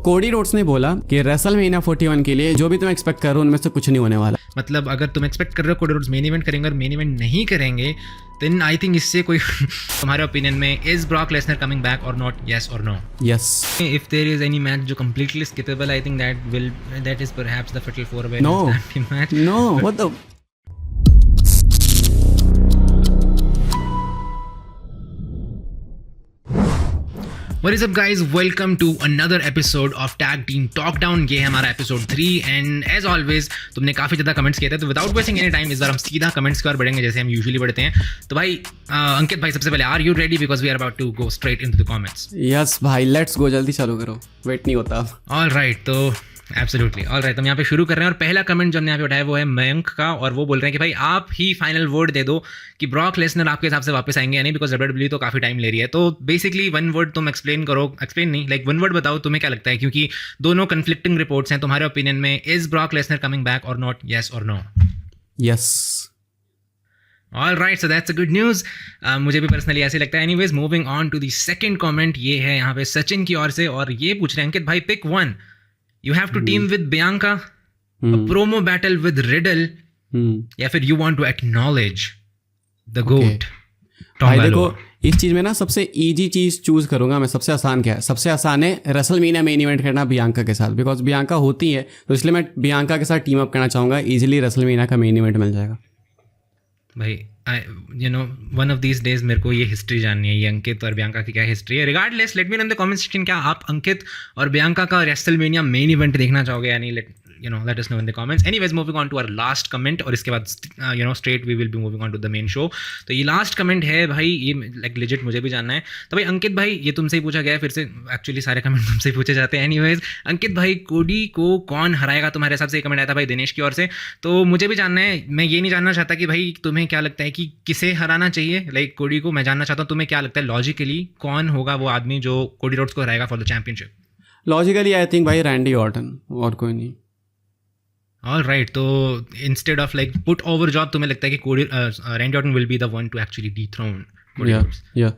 Cody Rhodes ने बोला कि रेसलमेनिया 41 के लिए जो भी तुम एक्सपेक्ट करो उनमें से कुछ नहीं होने वाला। मतलब अगर तुम एक्सपेक्ट कर रहे हो कोडी रोड्स मेन इवेंट करेंगे और मेन इवेंट नहीं करेंगे, देन आई थिंक इससे कोई तुम्हारे ओपिनियन में is Brock Lesnar coming back और नॉट, यस और no? Yes. If there is any match जो completely skippable, I think that is perhaps the fatal 4-way match. No what the What is up guys, welcome to another episode of Tag Team Talk Down। ये है हमारा episode 3 and as always तुमने काफ़ी ज़्यादा comments किए थे, तो without wasting any time इस बार हम सीधा कमेंट्स की ओर बढ़ेंगे जैसे हम यूजुअली बढ़ते हैं। तो भाई अंकित भाई सबसे पहले are you ready, because we are about to go straight into the comments. Yes भाई, लेट्स गो, जल्दी चालू करो, वेट नहीं होता। ऑल राइट, तो एब्सोल्युटली ऑल राइट, हम यहाँ पे शुरू कर रहे हैं और पहला कमेंट जो हमने यहाँ पे उठाया वो है मयंक का, और वो बोल रहे हैं कि भाई आप ही फाइनल वर्ड दे दो कि ब्रॉक लेसनर आपके हिसाब से वापस आएंगे या नहीं, बिकॉज WWE तो काफ़ी टाइम ले रही है। तो बेसिकली वन वर्ड तुम एक्सप्लेन करो, एक्सप्लेन नहीं लाइक वन वर्ड बताओ तुम्हें क्या लगता है, क्योंकि दोनों कन्फ्लिक्टिंग रिपोर्ट्स हैं। तुम्हारे ओपिनियन में is Brock Lesnar coming back और नॉट, येस और no? Yes. All right, so that's a good news. मुझे भी पर्सनली ऐसे लगता है। Anyways moving on to the second comment, ये है यहाँ पे सचिन की ओर से, और ये पूछ रहे हैं अंकित भाई pick one, you have to team with Bianca, a promo battle with Riddle, या फिर you want to acknowledge the GOAT भाई देखो, इस चीज में ना सबसे इजी चीज चूज करूंगा मैं। सबसे आसान क्या है? सबसे आसान है रेसलमेनिया मेन इवेंट करना बियांका के साथ, बिकॉज बियांका होती है, तो इसलिए मैं बियांका के साथ टीम अप करना चाहूंगा। इजीली रेसलमेनिया का मेन इवेंट मिल जाएगा भाई। You know one of these days मेरे को ये हिस्ट्री जाननी है, ये अंकित और बियांका की क्या हिस्ट्री है। Regardless, let me know in the comment section, क्या आप अंकित और बियांका का रेसलमेनिया मेन इवेंट देखना चाहोगे या नहीं? let us know in the comments. Anyways, moving on to our last comment, और इसके बाद straight we will be moving on to the main show। तो ये last comment है भाई, ये like legit मुझे भी जानना है। तो भाई अंकित भाई, ये तुमसे ही पूछा गया है, फिर से एक्चुअली सारे कमेंट तुमसे ही पूछे जाते हैं। Anyways, अंकित भाई कोडी को कौन हराएगा तुम्हारे हिसाब से? कमेंट आया था भाई दिनेश की ओर से, तो मुझे भी जानना है। मैं ये नहीं जानना चाहता कि भाई तुम्हें क्या लगता है कि किसे हराना चाहिए, लाइक कोडी को। मैं जानना चाहता हूँ तुम्हें क्या लगता है लॉजिकली कौन होगा वो आदमी जो कोडी रोड्स को हराएगा for the championship? Logically I think भाई रैंडी ऑर्टन, और कोई नहीं। ऑल राइट, तो instead of like put over job, तुम्हें लगता है कि Randy Orton will be the one to actually dethrone Cody Rhodes? या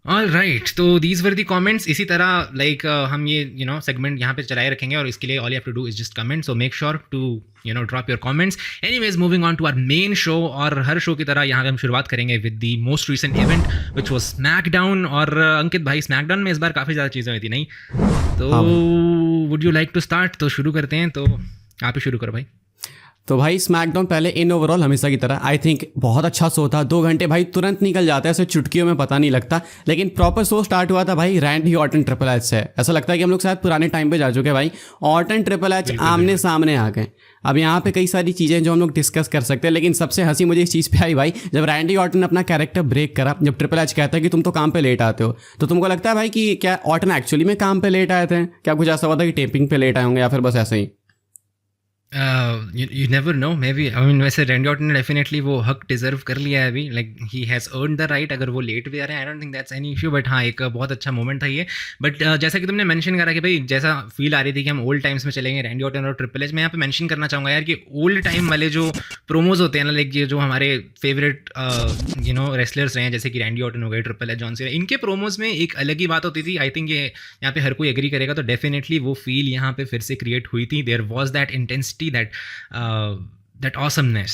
ऑल राइट, तो दीज वर द कमेंट्स। इसी तरह लाइक हम ये सेगमेंट यहाँ पे चलाए रखेंगे, और इसके लिए all you have to do is just comment, so make sure to drop your comments. Anyways moving on to our main show, और हर शो की तरह यहाँ पे हम शुरुआत करेंगे with the most recent event which was SmackDown. और अंकित भाई, स्मैकडाउन में इस बार काफ़ी ज़्यादा चीज़ें हुई थी नहीं? तो would you like to start? तो शुरू करते हैं, तो आप ही शुरू करो भाई। तो भाई स्मैकडाउन पहले इन ओवरऑल हमेशा की तरह आई थिंक बहुत अच्छा शो था। 2 घंटे भाई तुरंत निकल जाता है, ऐसे चुटकियों में पता नहीं लगता। लेकिन प्रॉपर शो स्टार्ट हुआ था भाई रैंडी ऑर्टन ट्रिपल एच से। ऐसा लगता है कि हम लोग शायद पुराने टाइम पे जा चुके हैं भाई। ऑर्टन ट्रिपल एच आमने सामने आ गए। अब यहाँ पे कई सारी चीज़ें जो हम लोग डिस्कस कर सकते हैं, लेकिन सबसे हंसी मुझे इस चीज़ पे आई भाई जब रैंडी ऑर्टन अपना कैरेक्टर ब्रेक करा। जब ट्रिपल एच कहता है कि तुम तो काम पे लेट आते हो, तो तुमको लगता है भाई कि क्या ऑर्टन एक्चुअली में काम पे लेट आए थे? क्या कुछ ऐसा हुआ था कि टेपिंग पे लेट आए होंगे, या फिर बस ऐसे ही? You never know, maybe। I mean, वैसे रैंडी ऑर्टन ने डेफिनेटली वो हक डिजर्व कर लिया है अभी, like he has earn the right. अगर वो लेट भी आ रहे हैं, आई don't think that's any issue, but हाँ एक बहुत अच्छा मोमेंट था ये। बट जैसा कि तुमने मेंशन करा कि भाई जैसा फील आ रही थी कि हम ओल्ड टाइम्स में चलेंगे रैंडी ऑर्टन और ट्रिपल एच, मैं यहाँ पे मेंशन करना चाहूँगा यार कि ओल्ड टाइम वाले जो प्रोमोज होते हैं ना, लाइक ये जो हमारे फेवरेट रेसलर्स रहे हैं, जैसे कि रैंडी ऑर्टन हो गए, ट्रिपल एच, जॉन सीना, इनके प्रोमोज में एक अलग ही बात होती थी। आई थिंक ये यहाँ पे हर कोई एग्री करेगा, तो डेफिनेटली वो फील यहाँ पे फिर से क्रिएट हुई थी। There was that intensity, that awesomeness।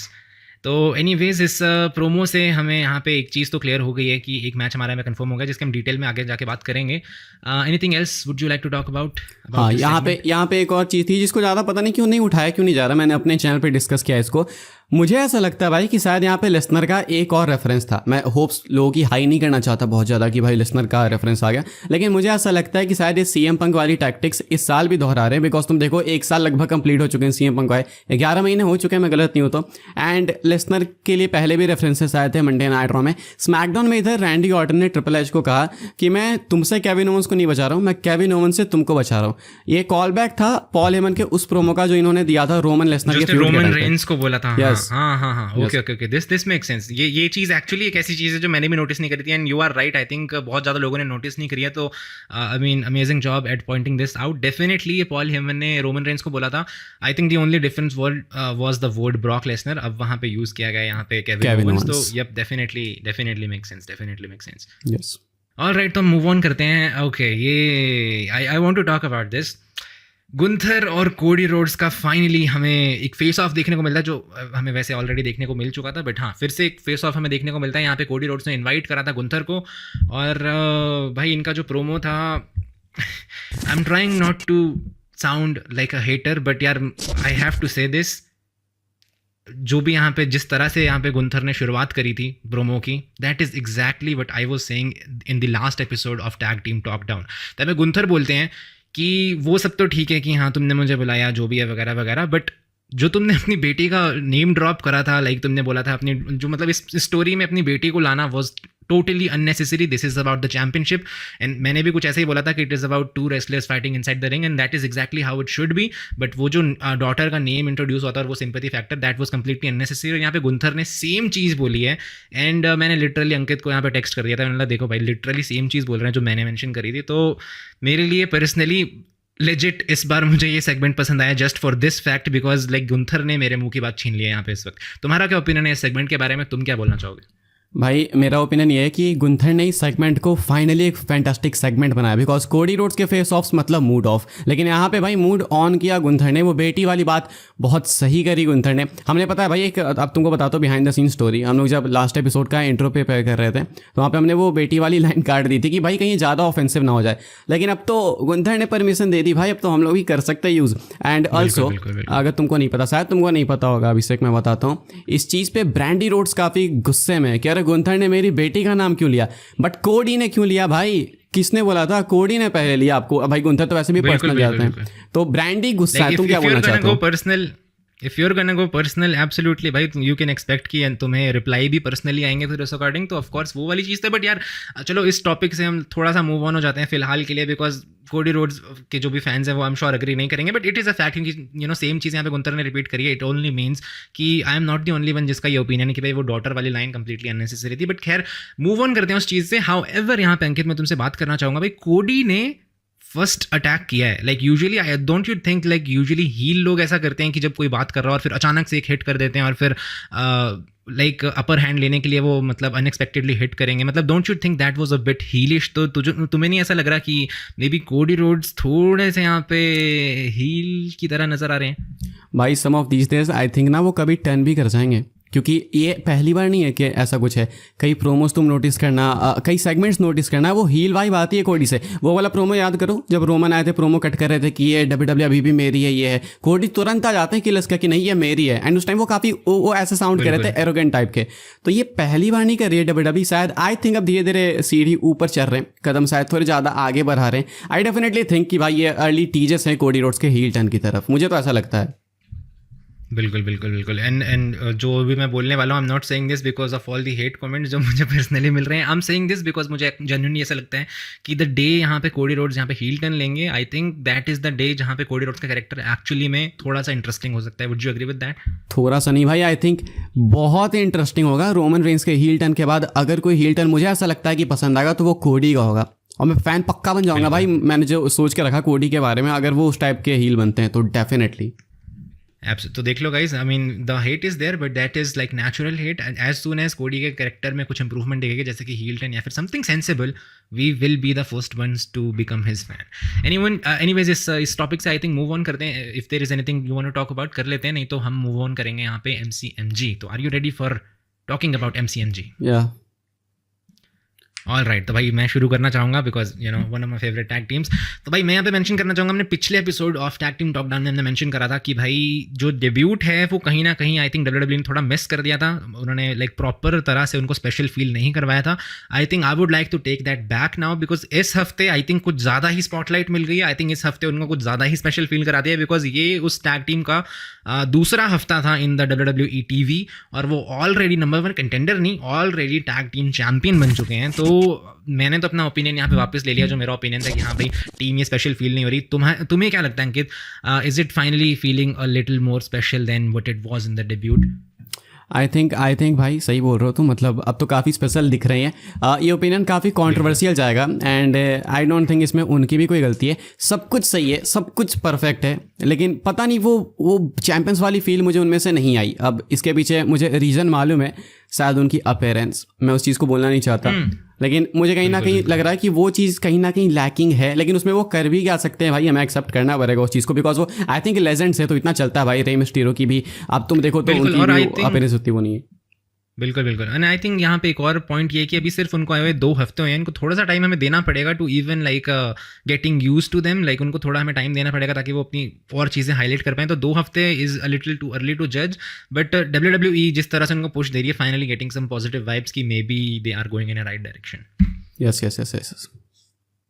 तो एनीवेज इस प्रोमो से हमें यहाँ पे एक चीज़ तो क्लियर हो गई है कि एक मैच हमारा में कंफर्म हो गया, जिसके हम डिटेल में आगे जाके बात करेंगे। Anything else would you like to talk about? हाँ, यहाँ पे एक और चीज़ थी जिसको ज़्यादा पता नहीं क्यों नहीं उठाया, क्यों नहीं जा रहा। मैंने अपने चैनल पे डिस्कस किया इसको। मुझे ऐसा लगता है भाई कि शायद यहाँ पे लेसनर का एक और रेफरेंस था। मैं होप्स लोगों की हाई नहीं करना चाहता बहुत ज़्यादा कि भाई लेसनर का रेफरेंस आ गया, लेकिन मुझे ऐसा लगता है कि शायद ये CM पंक वाली टैक्टिक्स इस साल भी दोहरा रहे हैं। बिकॉज तुम देखो 1 साल लगभग कंप्लीट हो चुके हैं CM पंक आए, 11 महीने हो चुके हैं, मैं गलत नहीं हूँ तो। एंड लेसनर के लिए पहले भी रेफरेंसेस आए थे मंडे नाइट रॉ में। स्मैकडाउन में इधर रैंडी ऑर्टन ने ट्रिपल एच को कहा कि मैं तुमसे केविन ओवंस को नहीं बचा रहा हूँ, मैं केविन ओवंस से तुमको बचा रहा हूँ। ये कॉल बैक था पॉल हेमन के उस प्रोमो का जो इन्होंने दिया था रोमन लेसनर के रोमन रेंस को बोला था। यस, हाँ, ओके, दिस मेक सेंस। ये चीज़ एक्चुअली एक ऐसी चीज़ है जो मैंने भी नोटिस नहीं करी थी, and you are right. I think बहुत ज़्यादा लोगों ने नोटिस नहीं करी है, तो I mean amazing job at pointing this out. Definitely ये पॉल हेमन ने रोमन रेंस को बोला था। I think the only difference was the word Brock Lesnar, अब वहाँ पे यूज़ किया गया यहाँ पे केविन ओवंस। तो yup, definitely make sense. Yes. All right, तो मूव ऑन करते हैं। ओके, ये I want to talk about this. Gunther और कोडी रोड्स का फाइनली हमें एक फेस ऑफ देखने को मिलता है, जो हमें वैसे ऑलरेडी देखने को मिल चुका था, बट हाँ फिर से एक फेस ऑफ हमें देखने को मिलता है। यहाँ पे कोडी रोड्स ने इनवाइट करा था गुंथर को, और भाई इनका जो प्रोमो था, I am trying not to sound like a hater, but यार I have to say this, जो भी यहाँ पे जिस तरह से यहाँ पे गुंथर ने शुरुआत करी थी प्रोमो की, that is exactly what I was saying in the last episode of tag team talk down. तब गुंथर बोलते हैं कि वो सब तो ठीक है कि हाँ तुमने मुझे बुलाया जो भी है वगैरह वगैरह, बट जो तुमने अपनी बेटी का नेम ड्रॉप करा था, लाइक तुमने बोला था अपनी जो मतलब इस स्टोरी में अपनी बेटी को लाना was totally unnecessary, this is about the championship. And मैंने भी कुछ ऐसे ही बोला था कि it is about two wrestlers fighting inside the ring, and that is exactly how it should be. But वो जो डॉटर का नेम इंट्रोड्यूस होता है और वो sympathy factor, that was completely unnecessary. और यहाँ पे गुंथर ने सेम चीज़ बोली है, एंड मैंने लिटरली अंकित को यहाँ पे टेक्स्ट कर दिया था, मैंने बोला देखो भाई लिटरली सेम चीज़ बोल रहे हैं जो मैंने मेंशन करी थी। तो मेरे लिए पर्सनली लेजिट इस बार मुझे ये सेगमेंट पसंद आया just for this fact, because like Gunther ने मेरे मुंह की बात छीन ली है यहाँ पे इस वक्त। तुम्हारा क्या ओपिनियन है इस सेगमेंट के बारे में, तुम क्या बोलना चाहोगे? भाई मेरा ओपिनियन ये है कि गुंथर ने इस सेगमेंट को फाइनली एक फैंटास्टिक सेगमेंट बनाया, बिकॉज कोडी रोड्स के फेस ऑफ्स मतलब मूड ऑफ, लेकिन यहाँ पे भाई मूड ऑन किया गुंथर ने। वो बेटी वाली बात बहुत सही करी गुंथर ने। हमने पता है भाई, एक अब तुमको बताता हूँ बिहाइंड द सीन स्टोरी। हम लोग जब लास्ट एपिसोड का इंट्रो पे कर रहे थे तो वहाँ पे हमने वो बेटी वाली लाइन काट दी थी कि भाई कहीं ज़्यादा ऑफेंसिव ना हो जाए, लेकिन अब तो गुंथर ने परमिशन दे दी भाई, अब तो हम लोग भी कर सकते हैं यूज़। एंड ऑल्सो अगर तुमको नहीं पता, शायद तुमको नहीं पता होगा, अभिषेक मैं बताता हूँ, इस चीज़ पे ब्रांडी रोड्स काफ़ी गुस्से में कि अरे गुंथर ने मेरी बेटी का नाम क्यों लिया, बट कोडी ने क्यों लिया भाई? किसने बोला था? कोडी ने पहले लिया आपको। भाई गुंथर तो वैसे भी पर्सनल जाते हैं, तो ब्रांडी गुस्सा है। तुम क्या बोलना चाहते हो? Personal, if you're gonna go personal, absolutely भाई यू कैन एक्सपेक्ट कि तुम्हें रिप्लाई भी पर्सनली आएंगे फिर उस अकॉर्डिंग, तो ऑफकोर्स वो वाली चीज़ है। बट यार चलो इस टॉपिक से हम थोड़ा सा मूव ऑन हो जाते हैं फिलहाल के लिए, बिकॉज कोडी रोड्स के जो भी फैंस हैं वो आई एम श्योर एग्री नहीं करेंगे, but it is a fact, क्योंकि यू नो सेम चीज़ यहाँ पे गुंथर ने रिपीट करी है। इट ओनली मीन्स कि I am not the only one जिसका ये ओपिनियन है कि भाई वो डॉटर वाली लाइन कंप्लीटली अननेसेसरी थी। बट खैर मूव ऑन करते हैं उस चीज़ से। हाउ एवर यहाँ पे अंकित मैं तुमसे बात करना चाहूँगा, भाई कोडी ने फर्स्ट अटैक किया है। Like usually I don't you think like usually heel लोग ऐसा करते हैं कि जब कोई बात कर रहा है और फिर अचानक से एक हिट कर देते हैं और फिर लाइक अपर हैंड लेने के लिए वो मतलब अनएक्सपेक्टेडली हिट करेंगे, मतलब don't you think that was a bit heelish? तो तुम्हें नहीं ऐसा लग रहा कि मे बी कोडी रोड्स थोड़े से यहाँ पे हील की तरह नजर आ रहे हैं? भाई some of these days I think ना वो कभी टर्न भी कर जाएंगे, क्योंकि ये पहली बार नहीं है कि ऐसा कुछ है। कई प्रोमोस तुम नोटिस करना, कई सेगमेंट्स नोटिस करना, वो हील वाइब आती है कोडी से। वो वाला प्रोमो याद करो जब रोमन आए थे, प्रोमो कट कर रहे थे कि ये WWE अभी भी मेरी है, ये है। कोडी तुरंत आ जाते हैं किलस का कि नहीं ये मेरी है, एंड उस टाइम वो काफ़ी वो ऐसे साउंड कर रहे थे एरोगेंट टाइप के। तो ये पहली बार नहीं कर रही है WWE, शायद आई थिंक अब धीरे धीरे सीढ़ी ऊपर चल रहे हैं, कदम शायद थोड़े ज़्यादा आगे बढ़ा रहे हैं। आई डेफिनेटली थिंक कि भाई ये अर्ली टीजर्स हैं कोडी रोड्स के हील टर्न की तरफ, मुझे तो ऐसा लगता है। बिल्कुल बिल्कुल बिल्कुल। एंड जो भी मैं बोलने वाला हूँ, I am not saying this because of all the hate comments जो मुझे पर्सनली मिल रहे हैं। I am saying this because मुझे जेन्युइनली ऐसा लगता है कि द डे यहाँ पे कोडी रोड्स यहाँ पे हील टर्न लेंगे, आई think that is the day जहाँ पे कोडी रोड्स का कैरेक्टर एक्चुअली में थोड़ा सा इंटरेस्टिंग हो सकता है। Would you agree with that? थोड़ा सा नहीं भाई, आई थिंक बहुत ही इंटरेस्टिंग होगा रोमन रेंस के हील टर्न के बाद। अगर कोई हील टर्न मुझे ऐसा लगता है कि पसंद आएगा तो वो कोडी का होगा, और मैं फैन पक्का बन जाऊंगा भाई। मैंने जो सोच के रखा कोडी के बारे में, अगर वो उस टाइप के हील बनते हैं तो डेफिनेटली। तो देख लो guys, I mean the hate is there but that is like natural hate. As soon as Cody के कैरेक्टर में कुछ इंप्रूवमेंट दिखेगा, जैसे कि हील टर्न या फिर something sensible, we will be the first ones to become his fan. Anyways इस topic से आई थिंक मूव ऑन करते हैं। If there is anything you want to talk about कर लेते हैं, नहीं तो हम मूव ऑन करेंगे यहाँ पे MCMG। तो are you ready for talking about MCMG? या ऑल राइट, तो भाई मैं शुरू करना चाहूँगा because you know one of my favourite tag teams. तो भाई मैं यहाँ पे मेंशन करना चाहूँगा, हमने पिछले episode of tag team talk down में हमने मेंशन करा था कि भाई जो डेब्यूट है वो कहीं ना कहीं आई थिंक WWE ने थोड़ा मिस कर दिया था। उन्होंने लाइक प्रॉपर तरह से उनको स्पेशल फील नहीं करवाया था। I think I would like to take that back now, because इस हफ्ते आई थिंक कुछ ज़्यादा ही स्पॉटलाइट मिल गई है। आई थिंक इस हफ्ते उनको कुछ ज़्यादा ही स्पेशल फील करा दिया, बिकॉज ये उस टैग टीम का दूसरा हफ्ता था इन द WWE TV, और वो ऑलरेडी नंबर 1 कंटेंडर नहीं, ऑलरेडी टैग टीम चैंपियन बन चुके हैं। तो मैंने तो अपना ओपिनियन यहाँ पे वापस ले लिया, जो मेरा ओपिनियन था कि हाँ भाई टीम ये स्पेशल फील नहीं हो रही। तुम्हें क्या लगता है Ankit, is it finally feeling a little more special than what it was in the debut? I think भाई सही बोल रहे हो तुम, मतलब अब तो काफ़ी स्पेशल दिख रही है। ये ओपिनियन काफ़ी कंट्रोवर्शियल जाएगा, एंड आई डोंट थिंक इसमें उनकी भी कोई गलती है। सब कुछ सही है, सब कुछ परफेक्ट है, लेकिन पता नहीं वो चैंपियंस वाली फील मुझे उनमें से नहीं आई। अब इसके पीछे मुझे रीज़न मालूम है, शायद उनकी अपीयरेंस, मैं उस चीज़ को बोलना नहीं चाहता, लेकिन मुझे कहीं ना कहीं लग रहा है कि वो चीज़ कहीं ना कहीं लैकिंग है, लेकिन उसमें वो कर भी क्या सकते हैं भाई, हमें एक्सेप्ट करना पड़ेगा उस चीज़ को, बिकॉज वो आई थिंक लेजेंड्स है तो इतना चलता है भाई। रे मिस्टीरियो की भी अब तुम देखो तो बिल्कुल, उनकी और भी I think- अपीयरेंस उतनी वो नहीं है। बिल्कुल बिल्कुल, एंड आई थिंक यहाँ पे एक और पॉइंट ये है कि अभी सिर्फ उनको आए हुए 2 हफ्ते हुए हैं, इनको थोड़ा सा टाइम हमें देना पड़ेगा to even like getting used to them, like उनको थोड़ा हमें टाइम देना पड़ेगा ताकि वो अपनी और चीज़ें हाईलाइट कर पाएँ। तो 2 हफ्ते is a little too early to जज, बट WWE जिस तरह से उनको पुश दे रही है, finally getting some positive vibes की maybe they are going in a right direction. Yes yes yes yes.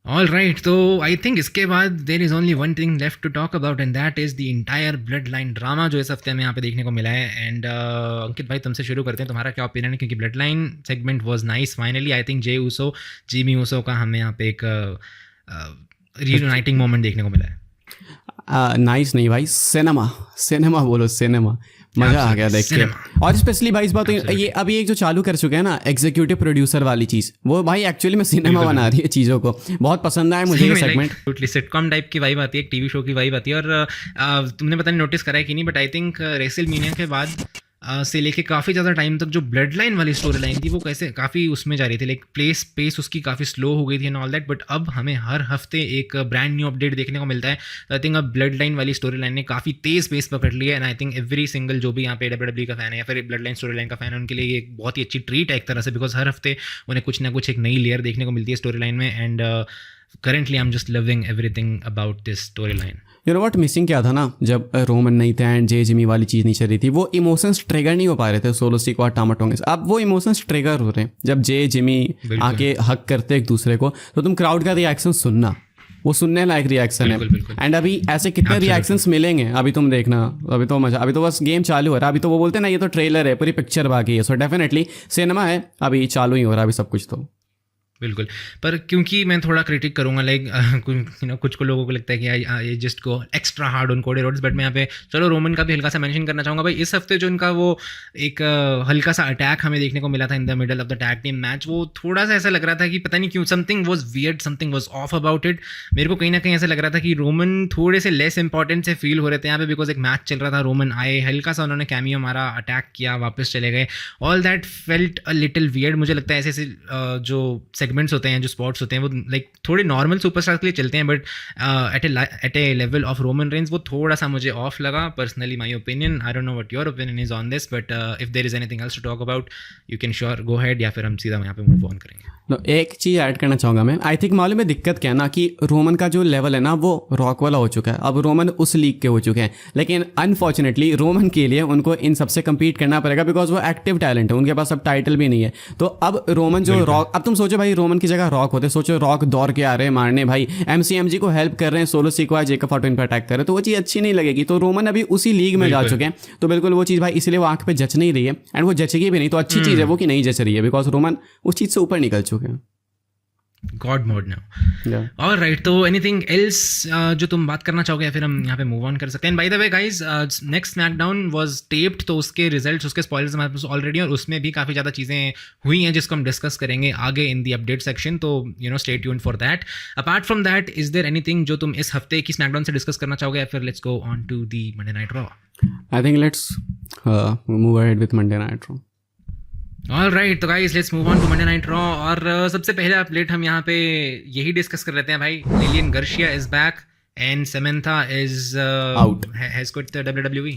All right, तो आई थिंक इसके बाद there is only one thing left to talk about, and that is the entire bloodline drama जो इस हफ्ते में यहाँ पे देखने को मिला है। एंड अंकित भाई, तुमसे शुरू करते हैं, तुम्हारा क्या ओपिनियन है, क्योंकि blood line segment was nice finally. I think Jey Uso, Jimmy Uso का हमें यहाँ पे एक रीयूनाइटिंग मोमेंट देखने को मिला है। नाइस नहीं भाई, सिनेमा सिनेमा बोलो, सिनेमा मजा आ गया देख के। और स्पेशली भाई इस बात ये अभी एक जो चालू कर चुके हैं ना एग्जीक्यूटिव प्रोड्यूसर वाली चीज़, वो भाई एक्चुअली में सिनेमा बना रही है चीज़ों को। बहुत पसंद आया मुझे ये सेगमेंट। सिटकॉम टाइप की वाइब आती है, एक टीवी शो की वाइब आती है। और तुमने पता नहीं नोटिस करा है कि नहीं, बट आई थिंक रेसलमेनिया के बाद से लेके काफ़ी ज़्यादा टाइम तक जो ब्लड लाइन वाली स्टोरी लाइन थी वो कैसे काफ़ी उसमें जा रही थी, लाइक पेस उसकी काफ़ी स्लो हो गई थी एंड ऑल दैट। बट अब हमें हर हफ्ते एक ब्रांड न्यू अपडेट देखने को मिलता है। तो आई थिंक अब ब्लड लाइन वाली स्टोरी लाइन ने काफ़ी तेज़ पेस पकड़ लिया है, and I think every single जो भी यहाँ पे WWE का फैन है या फिर ब्लड लाइन स्टोरी लाइन का फैन है, उनके लिए ये एक बहुत ही अच्छी ट्रीट है एक तरह से, बिकॉज हर हफ्ते उन्हें कुछ ना कुछ एक नई लेयर देखने को मिलती है स्टोरी लाइन में। And currently I'm just loving everything about this storyline. You know what missing क्या था ना, जब रोमन नहीं थे एंड जे जिमी वाली चीज़ नहीं चल रही थी, वो इमोशंस ट्रिगर नहीं हो पा रहे थे सोलो सीको और टामाटोंगे से। अब वो इमोशंस ट्रिगर हो रहे हैं जब जे जिमी आके हक करते एक दूसरे को, तो तुम क्राउड का रिएक्शन सुनना, वो सुनने लायक रिएक्शन है। एंड अभी ऐसे कितने रिएक्शंस मिलेंगे अभी तुम देखना, अभी तो मजा, अभी तो बस गेम चालू हो रहा है, अभी तो वो बोलते हैं ना ये तो ट्रेलर है, पूरी पिक्चर बाकी है। सो डेफिनेटली सिनेमा है, अभी चालू ही हो रहा है अभी सब कुछ। तो बिल्कुल, पर क्योंकि मैं थोड़ा क्रिटिक करूंगा, लाइक कुछ को लोगों को लगता है कि I just go extra hard on Cody Rhodes, but मैं यहाँ पे चलो रोमन का भी हल्का सा मेंशन करना चाहूँगा भाई। इस हफ्ते जो इनका वो एक हल्का सा अटैक हमें देखने को मिला था in the middle of the tag team match, वो थोड़ा सा ऐसा लग रहा था कि पता नहीं क्यों something was weird, something was of about it. मेरे को कहीं ना कहीं ऐसा लग रहा था कि रोमन थोड़े से लेस इंपॉर्टेंट से फील हो रहे थे यहाँ पे, बिकॉज एक मैच चल रहा था, रोमन आए, हल्का सा उन्होंने कैमियो मारा, अटैक किया, वापस चले गए। All that felt a little weird. मुझे लगता है ऐसे ऐसे जो सेगमेंट्स होते हैं, जो स्पॉट्स होते हैं, वो लाइक थोड़े नॉर्मल सुपरस्टार के लिए चलते हैं, but at a level of Roman Reigns वो थोड़ा सा मुझे ऑफ लगा personally, my opinion. I don't know what your opinion is on this, but if there is anything else to talk about you can sure go ahead, या फिर हम सीधा यहाँ पे मूव ऑन करेंगे। एक चीज़ ऐड करना चाहूँगा मैं, आई थिंक मालूम है दिक्कत क्या है ना, कि रोमन का जो लेवल है ना वो रॉक वाला हो चुका है, अब रोमन उस लीग के हो चुके हैं। लेकिन अनफॉर्चुनेटली रोमन के लिए उनको इन सबसे कम्पीट करना पड़ेगा, बिकॉज वो एक्टिव टैलेंट है, उनके पास अब टाइटल भी नहीं है। तो अब रोमन जो रॉक, अब तुम सोचो भाई रोमन की जगह रॉक होते, सोचो रॉक दौड़ के आ रहे हैं मारने, भाई MCMG को हेल्प कर रहे हैं, सोलो सीको जेकब फॉर्टून पर अटैक कर रहे हैं, तो वो चीज़ अच्छी नहीं लगेगी। तो रोमन अभी उसी लीग में जा चुके हैं, तो बिल्कुल वो चीज़ भाई इसलिए वो आंख पे जच नहीं रही है, एंड वो जचेगी भी नहीं। तो अच्छी चीज़ है वो कि नहीं जच रही है, बिकॉज रोमन उस चीज़ से ऊपर निकल चुके हैं, God mode now. All right, तो एनीथिंग एल्स जो तुम बात करना चाहोगे, या फिर हम यहाँ पे मूव ऑन कर सकते हैं। Bye the way guys, next SmackDown was taped, तो उसके रिजल्ट्स, उसके स्पॉयलर्स हमारे पास ऑलरेडी, और उसमें भी काफ़ी ज़्यादा चीज़ें हुई हैं जिसको हम डिस्कस करेंगे आगे इन दी अपडेट सेक्शन, तो you know stay tuned for that. Apart from that, is there anything जो तुम इस हफ्ते की स्मैकडाउन से डिस्कस करना चाहोगे, या फिर let's go on to the Monday Night Raw? I think let's move ahead with Monday Night Raw. All right, तो guys let's move on to Monday Night Raw. और सबसे पहले अपडेट हम यहाँ पे यही डिस्कस कर लेते हैं भाई, Lillian Garcia is back and Samantha is out, has quit the WWE।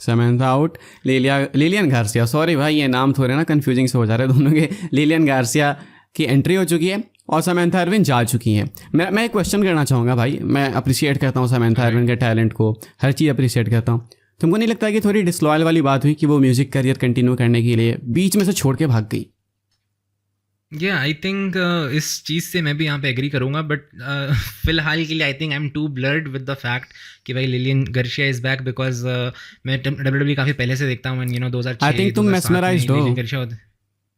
Samantha out, Lillian Garcia, sorry भाई ये नाम थोड़े ना कंफ्यूजिंग से हो जा रहे हैं दोनों के। लिलियन गार्सिया की एंट्री हो चुकी है और समंथा इरविन जा चुकी हैं। मैं एक क्वेश्चन करना चाहूँगा भाई, मैं अप्रिशिएट करता हूँ समंथा इरविन के टैलेंट को, हर चीज़ अप्रिशिएट करता हूँ। तुमको नहीं लगता कि थोड़ी डिसलॉयल वाली बात हुई कि वो म्यूजिक करियर कंटिन्यू करने के लिए बीच में से छोड़ के भाग गई? आई थिंक इस चीज़ से मैं भी यहाँ पे एग्री करूँगा, बट फिलहाल के लिए I think I am too blurred with the fact कि भाई Lillian Garcia is back, because मैं WWE काफ़ी पहले से देखता हूँ, यू नो 2006 आई थिंक तुम मेस्मराइज्ड हो।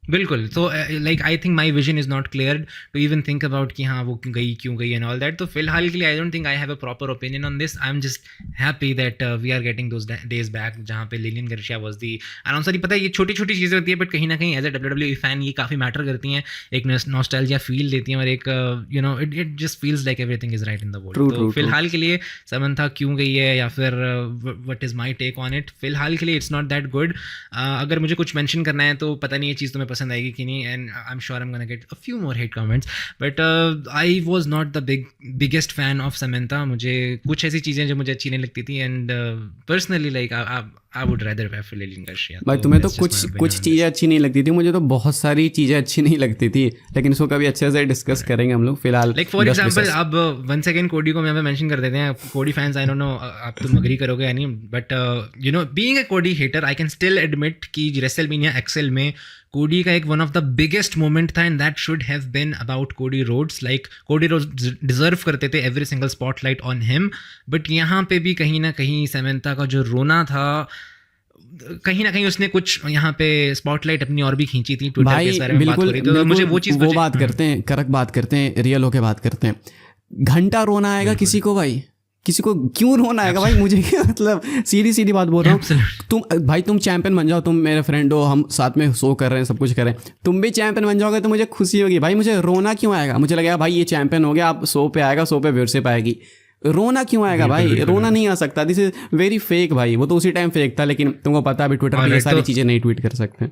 बिल्कुल, तो like I think my vision is not clear to even think about कि हाँ वो क्यों गई एंड ऑल दैट। तो फिलहाल के लिए I don't think I have a proper opinion on this. I am just happy that we are getting those days back जहाँ पे Lillian Garcia was the announcer. पता है ये छोटी छोटी चीज़ें होती है, बट कहीं ना कहीं एज ए WWE फैन ये काफ़ी मैटर करती हैं, एक नॉस्टैल्जिया फील देती हैं, और एक you know it just feels like everything is right in the world. तो फिलहाल के लिए समंथा क्यों गई है, या फिर what is my take on it, फिलहाल के लिए इट्स नॉट दैट गुड। अगर मुझे कुछ मेंशन करना है तो पता नहीं ये चीज़ तुम्हें पसंद आएगी कि नहीं, and I am sure I am gonna get a few more hate comments, but I was not the biggest fan of Samantha. मुझे कुछ ऐसी चीज़ें जो मुझे अच्छी नहीं लगती थी, and personally like I would rather prefer Lillian Garcia. भाई तुम्हें तो कुछ चीज़ें अच्छी नहीं लगती थी, मुझे तो बहुत सारी चीज़ें अच्छी नहीं लगती थी, लेकिन इसको कभी अच्छे से डिस्कस करेंगे हम लोग. फिलहाल लाइक फॉर एग्जांपल अब वंस अगेन कोडी को मैं मेंशन कर देते हैं. कोडी फैंस, आई डोंट नो आप तुम अग्री करोगे या नहीं, but you know being a Cody hater I can still admit कि रेसलमेनिया एक्सेल में कोडी का एक one of the biggest moment था, and that should have been about Cody Rhodes. Like Cody Rhodes deserve करते थे every single spotlight on him, but यहाँ पे भी कहीं ना कहीं समंथा का जो रोना था, कहीं ना कहीं उसने कुछ यहाँ पे स्पॉटलाइट अपनी और भी खींची थी. ट्विटर के इस बारे में बात हो रही थी, तो मुझे वो चीज़ बात करते हैं, करेक्ट बात करते हैं, रियल होके बात करते हैं. घंटा रोना आएगा किसी को भाई, किसी को क्यों रोना आएगा भाई? मुझे क्या मतलब, सीधी बात बोल रहा हूँ. तुम चैंपियन बन जाओ, तुम मेरे फ्रेंड हो, हम साथ में शो कर रहे हैं, सब कुछ कर रहे हैं, तुम भी चैंपियन बन जाओगे तो मुझे खुशी होगी भाई. मुझे रोना क्यों आएगा? मुझे लगेगा भाई ये चैंपियन हो गया, अब शो पे आएगा, शो पे व्यूअरशिप आएगी. रोना क्यों आएगा भाई? रोना नहीं आ सकता. दिस इज वेरी फेक भाई. वो तो उसी टाइम फेक था, लेकिन तुमको पता है अभी ट्विटर पे ये सारी चीज़ें नहीं ट्वीट कर सकते.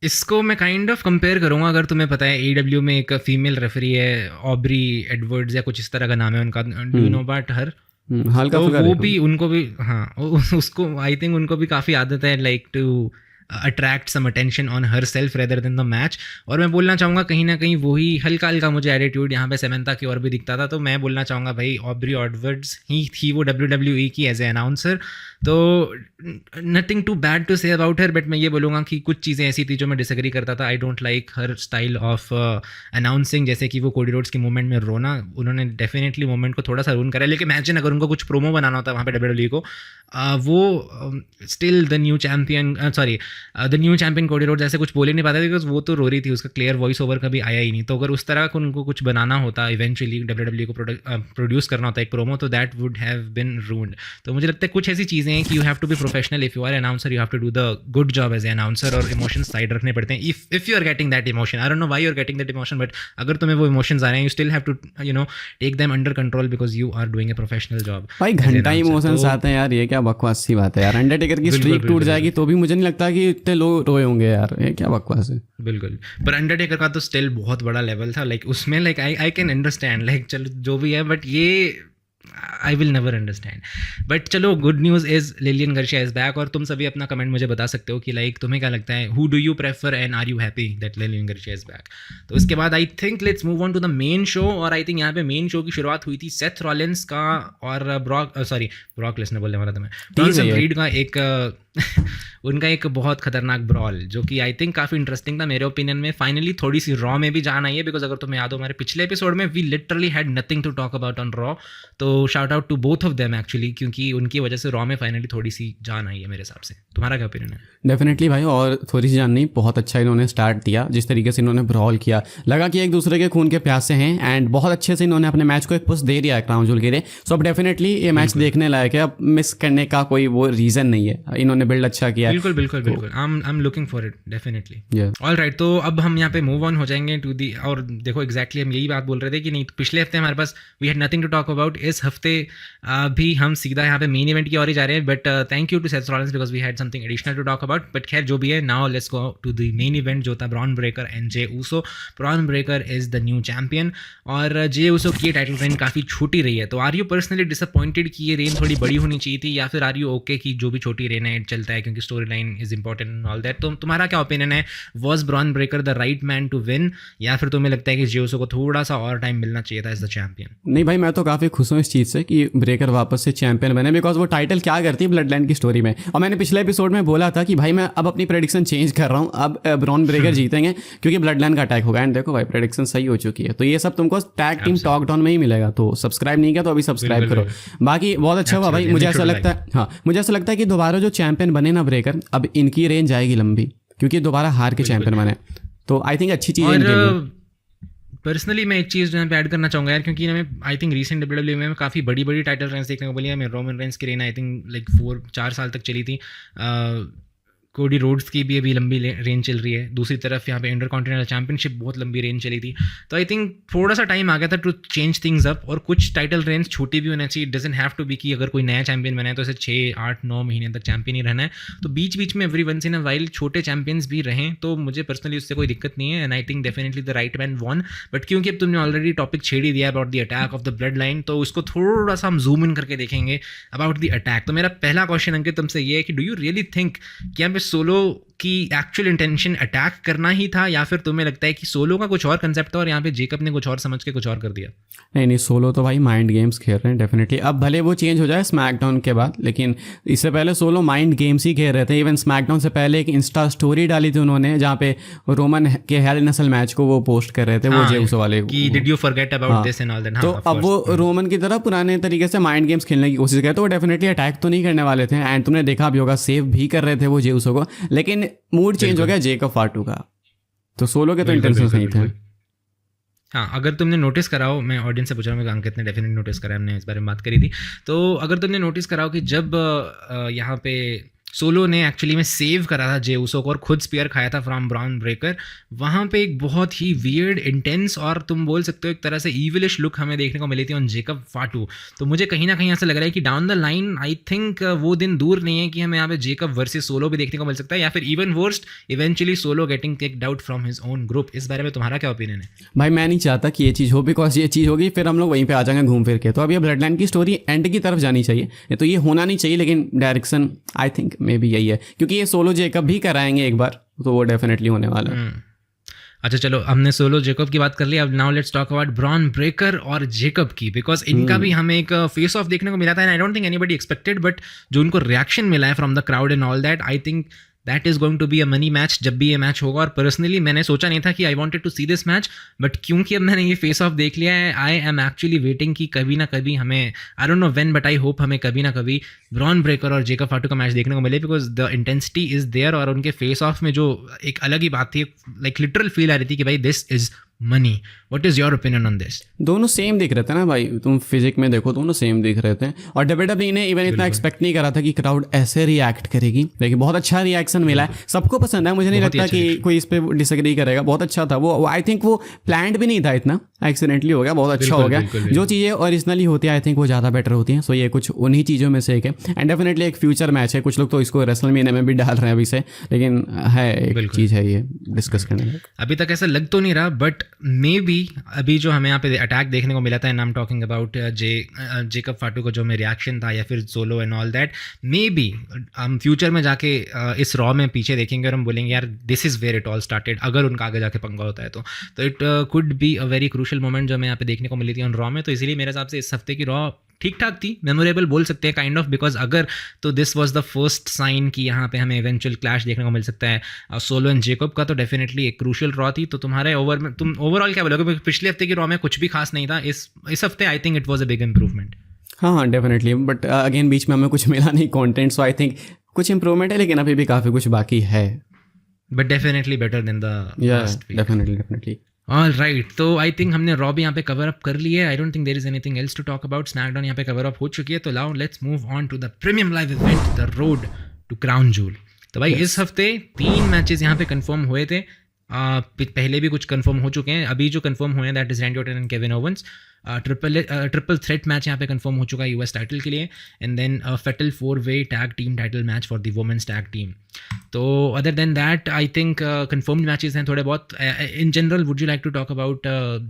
इसको मैं काइंड ऑफ कंपेयर करूंगा, अगर तुम्हें पता है AEW में एक फीमेल रेफरी है, ऑब्री एडवर्ड्स या कुछ इस तरह का नाम है उनका, do you know about her? हल्का तो वो भी, उनको भी, हाँ उसको आई थिंक उनको भी काफ़ी आदत है like to attract some attention on herself rather than the match. और मैं बोलना चाहूँगा कहीं ना कहीं वही हल्का मुझे एटीट्यूड यहाँ पे समंथा की और भी दिखता था. तो मैं बोलना चाहूँगा भाई ऑब्री एडवर्ड्स ही थी वो WWE की एज ए अनाउंसर, तो nothing too bad to say about her, but मैं ये बोलूँगा कि कुछ चीज़ें ऐसी थी जो मैं डिसएग्री करता था. I don't like her style of announcing, जैसे कि वो कोडी रोड्स की मूवमेंट में रोना, उन्होंने डेफिनेटली मूवमेंट को थोड़ा सा रूइन करा. लेकिन इमेजिन अगर उनको कुछ प्रोमो बनाना होता वहाँ पे WWE को, वो still the new champion the new champion Cody Rhodes ऐसे कुछ बोल ही नहीं पाता, बिकॉज वो तो रो रही थी, उसका क्लियर वॉइस ओवर कभी आया ही नहीं. तो अगर उस तरह का उनको कुछ बनाना होता इवेंचुअली WWE को प्रोड्यूस करना होता एक प्रोमो, तो that would have been ruined. तो मुझे लगता है कुछ ऐसी चीज़ें हैं कि you have to be professional. If you are announcer you have to do the good job as a announcer, और इमोशंस साइड रखने पड़ते हैं. If you are getting that emotion, I don't know why you are getting that emotion, but अगर तुम्हें वो emotions आ रहे हैं, you still have to you know take them under control, because you are doing a professional job. भाई घंटा emotions आते हैं यार, ये क्या बकवास सी बात है यार. अंडरटेकर की स्ट्रीक टूट जाएगी तो भी मुझे नहीं लगता कि इतने लोग रोए होंगे यार, ये क्या बकवास है. बिल्कुल, पर अंडरटेकर का तो स्टिल बहुत बड़ा लेवल था. लाइक उसमें like I can understand, like चलो जो भी है, बट ये I will never understand. But चलो, good news is Lilian Garcia is back. और तुम सभी अपना कमेंट मुझे बता सकते हो कि लाइक तुम्हें क्या लगता है, who do you prefer and are you happy that Lillian Garcia is back. तो उसके बाद I think let's move on to the main show. और आई थिंक यहाँ पे मेन शो की शुरुआत हुई थी सेथ रॉलिंस का और ब्रॉक लेसनर बोलने वाला था मैं, ब्रॉन्सन रीड का एक उनका एक बहुत खतरनाक ब्रॉल, जो कि आई थिंक काफ़ी इंटरेस्टिंग था मेरे ओपिनियन में. फाइनली थोड़ी सी रॉ में भी जान आई है, बिकॉज अगर तुम्हें याद हो हमारे पिछले एपिसोड में we literally had nothing to talk about on Raw. तो shout out to both of them actually, क्योंकि उनकी वजह से रॉ में फाइनली थोड़ी सी जान आई है मेरे हिसाब से. तुम्हारा क्या ओपिनियन है? डेफिनेटली भाई, और थोड़ी सी जान नहीं, बहुत अच्छा इन्होंने स्टार्ट दिया. जिस तरीके से इन्होंने ब्रॉल किया, लगा कि एक दूसरे के खून के प्यासे हैं, एंड बहुत अच्छे से इन्होंने अपने मैच को एक पुश दे दिया क्राउन जूल के लिए. सो अब डेफिनेटली ये मैच देखने लायक है, अब मिस करने का कोई वो रीज़न नहीं है. इन्होंने बिल्ड अच्छा किया. बिल्कुल I am looking for it definitely. Alright, तो अब हम यहाँ पे मूव ऑन हो जाएंगे टू दी. और देखो एग्जैक्टली हम यही बात बोल रहे थे कि नहीं, पिछले हफ्ते हमारे पास we had nothing to talk about. इस हफ्ते भी हम सीधा यहाँ पे मेन इवेंट की ओर ही जा रहे हैं. But thank you to Seth Rollins because we had something additional to talk about. But खैर जो भी है, now let's go to the main event, जो था Bron Breakker and Jey Uso. Bron Breakker is the new champion और Jey Uso की title reign काफ़ी छोटी रही है. तो आर यू पर्सनली डिसअपॉइंटेड कि ये रेन थोड़ी बड़ी होनी चाहिए थी, या फिर आर यू ओके कि जो भी छोटी रेन है चलता है क्योंकि story line is important and all that. तो तुम्हारा क्या ओपिनियन है, was Bron Breakker the right man to win, या फिर तुम्हें लगता है कि जे ऊसो को थोड़ा सा और टाइम मिलना चाहिए था एज द चैंपियन? नहीं भाई, मैं तो काफ़ी खुश हूँ इस चीज़ से कि ब्रेकर वापस से चैंपियन बने, बिकॉज वो टाइटल क्या करती है ब्लड लाइन की स्टोरी में. और मैंने पिछले एपिसोड में बोला था कि भाई मैं अब अपनी प्रेडिक्शन चेंज कर रहा हूँ, अब ब्रॉन ब्रेकर जीतेंगे क्योंकि ब्लड लाइन का अटैक होगा. एंड देखो भाई, प्रेडिक्शन सही हो चुकी है. तो ये सब तुमको टैग टीम टॉक डाउन में ही मिलेगा. तो सब्सक्राइब नहीं किया तो अभी सब्सक्राइब करो. बाकी बहुत अच्छा हुआ भाई, मुझे ऐसा लगता है, हाँ मुझे ऐसा लगता है कि दोबारा जो चैंपियन बने ना ब्रेकर, अब इनकी रेंज आएगी लंबी, क्योंकि दोबारा हार के चैंपियन बने. तो आई थिंक अच्छी चीज़ है. पर्सनली मैं एक चीज़ यहाँ पे ऐड करना चाहूँगा यार, क्योंकि हमें आई थिंक रिसेंट WWE में काफ़ी बड़ी टाइटल रेंज देखने को मिली है. मैं रोमन रेंस की रेन आई थिंक लाइक 4-4 साल तक चली थी. कोडी रोड्स की भी अभी लंबी रेंज चल रही है, दूसरी तरफ यहाँ पे इंटरकॉन्टिनेंटल चैंपियनशिप बहुत लंबी रेंज चली थी। तो आई थिंक थोड़ा सा टाइम आ गया था टू चेंज थिंग्स अप, और कुछ टाइटल रेंज छोटी भी होना चाहिए। डजंट हैव टू बी कि अगर कोई नया चैंपियन बना है तो इसे 6, 8, 9 महीने तक चैंपियन ही रहना है। तो बीच बीच में every once in a while छोटे चैंपियंस भी रहें, तो मुझे पर्सनली उससे कोई दिक्कत नहीं है। And I think definitely the right man won. But क्योंकि अब तुमने ऑलरेडी टॉपिक छेड़ ही दिया about the attack of the bloodline, तो उसको थोड़ा सा हम जूम इन करके देखेंगे अबाउट द अटैक। तो मेरा पहला क्वेश्चन अंकित तुमसे ये है कि डू यू रियली थिंक कि यहाँ पे सोलो की एक्चुअल इंटेंशन अटैक करना ही था, या फिर तुम्हें लगता है कि सोलो का कुछ और कंसेप्ट था और यहाँ पे जेकब ने कुछ और समझ के कुछ और कर दिया? नहीं, सोलो तो भाई माइंड गेम्स खेल रहे हैं डेफिनेटली। अब भले वो चेंज हो जाए स्मैकडाउन के बाद, लेकिन इससे पहले सोलो माइंड गेम्स ही खेल रहे थे। इवन स्मैकडाउन से पहले एक इंस्टा स्टोरी डाली थी उन्होंने जहाँ पे रोमन के हेल इन अ सेल मैच को वो पोस्ट कर रहे थे, वो जेउस वाले कि did you forget about this and all that. तो अब वो रोमन की तरह पुराने तरीके से माइंड गेम्स खेलने की कोशिश करे, तो वो डेफिनेटली अटैक तो नहीं करने वाले थे। एंड तुमने देखा भी होगा सेव भी कर रहे थे वो जेउसो को, लेकिन मूड चेंज हो गया जेकब फाटू का। तो सोलो के तो इंटेंशंस नहीं थे। हाँ, अगर तुमने नोटिस कराओ, मैं ऑडियंस से पूछ रहा हूँ, अंकित ने डेफिनेटली नोटिस करा, हमने इस बारे में बात करी थी। तो अगर तुमने नोटिस कराओ कि जब यहाँ पे सोलो ने एक्चुअली में सेव करा था जेउसो को और खुद स्पीयर खाया था फ्रॉम ब्रॉन ब्रेकर, वहाँ पे एक बहुत ही वियर्ड, इंटेंस और तुम बोल सकते हो एक तरह से ईविलिश लुक हमें देखने को मिली थी ऑन जेकब फाटू। तो मुझे कहीं ना कहीं ऐसा लग रहा है कि down the line I think वो दिन दूर नहीं है कि हमें यहाँ पे जेकब वर्सेस सोलो भी देखने को मिल सकता है, या फिर even worst eventually solo getting kicked out from his own group. इस बारे में तुम्हारा क्या ओपिनियन है? भाई मैं नहीं चाहता कि ये चीज़ हो, बिकॉज ये चीज़ होगी फिर हम लोग वहीं पे आ जाएंगे घूम फिर के। तो अब ये ब्लड लाइन की स्टोरी एंड की तरफ जानी चाहिए, ये तो ये होना नहीं चाहिए, लेकिन direction I think may be यही है, क्योंकि ये सोलो जेकब भी कराएंगे एक बार, तो वो डेफिनेटली होने वाला है। अच्छा चलो, हमने सोलो जेकब की बात कर ली, अब now let's talk about bronze Breakker और जेकब की, बिकॉज इनका भी हमें एक फेस ऑफ देखने को मिला था and I don't think anybody expected, but जो उनको रिएक्शन मिला है from the crowd and all that, I think that is going to be a money match जब भी ये मैच होगा। और पर्सनली मैंने सोचा नहीं था कि I wanted to see this match, but क्योंकि अब मैंने ये फेस ऑफ देख लिया है, आई एम एक्चुअली वेटिंग कि कभी ना कभी हमें, I don't know when, but I hope हमें कभी ना कभी ब्रॉन ब्रेकर और जेकब फाटू का मैच देखने को मिले, because the intensity is there. और उनके फेस ऑफ में जो एक अलग ही बात थी, लाइक लिटरल फील आ रही थी कि भाई this is money. What is your opinion on this? दोनों सेम दिख रहे थे ना भाई, तुम फिजिक में देखो दोनों सेम दिख रहे थे। और डब्ल्यूडब्ल्यूई ने इवन इतना एक्सपेक्ट नहीं करा था कि क्राउड ऐसे रिएक्ट करेगी, लेकिन बहुत अच्छा रिएक्शन मिला है, सबको पसंद है। मुझे नहीं लगता कि कोई इस पे डिसएग्री करेगा, बहुत अच्छा था वो। आई थिंक वो प्लान्ड भी नहीं था, इतना एक्सीडेंटली हो गया, बहुत अच्छा हो गया। जो चीज़ें ओरिजिनली होती है आई थिंक वो ज़्यादा बेटर होती हैं। सो ये कुछ उन्हीं चीज़ों में से एक है, एंड डेफिनेटली एक फ्यूचर मैच है। कुछ लोग तो इसको रेसलमेनिया में भी डाल रहे हैं अभी से, लेकिन है एक चीज़ है ये डिस्कस करने में। अभी तक ऐसा लग तो नहीं रहा, बट मे बी अभी जो हमें यहाँ पे अटैक देखने को मिला था, and I am talking about Jacob Fatu का जो में रिएक्शन था, या फिर solo and all that, may be हम फ्यूचर में जाके इस रॉ में पीछे देखेंगे और हम बोलेंगे यार this is where it all started, अगर उनका आगे जाके पंगा होता है तो it could be a very crucial moment जो हमें यहाँ पे देखने को मिली थी ऑन रॉ में। तो इसीलिए मेरे हिसाब से इस हफ्ते की रॉ ठीक ठाक थी, मेमोरेबल बोल सकते हैं काइंड ऑफ, बिकॉज अगर तो this was the first sign कि यहाँ पे हमें इवेंचुअल क्लैश देखने को मिल सकता है सोलो एंड जेकब का, तो डेफिनेटली एक क्रूशियल रॉ थी। तो तुम्हारे तुम ओवरऑल क्या बोलोगे? पिछले हफ्ते की रॉ में कुछ भी खास नहीं था, इस हफ्ते I think it was a big improvement. हाँ डेफिनेटली, बट अगेन बीच में हमें कुछ मिला नहीं कंटेंट, सो आई थिंक कुछ इंप्रूवमेंट है, लेकिन अभी भी काफ़ी कुछ बाकी है, but definitely better than the last week. Definitely. All right, तो आई थिंक हमने रॉ भी यहाँ पे कवर अप कर लिया है। I don't think there is anything else to talk about. SmackDown यहाँ पे कवर अप हो चुकी है, तो now let's move on to the premium live event, the road to Crown Jewel. तो भाई इस हफ्ते 3 मैचेस यहाँ पे कंफर्म हुए थे, पहले भी कुछ कंफर्म हो चुके हैं, अभी जो कंफर्म हुए हैं that is Randy Orton and Kevin Owens. Triple threat match यहाँ पे कंफर्म हो चुका है यूएस टाइटल के लिए, एंड देन फेटल 4-वे tag team title match for the women's tag team. तो other than that I think confirmed matches हैं थोड़े बहुत। In general would you like to talk about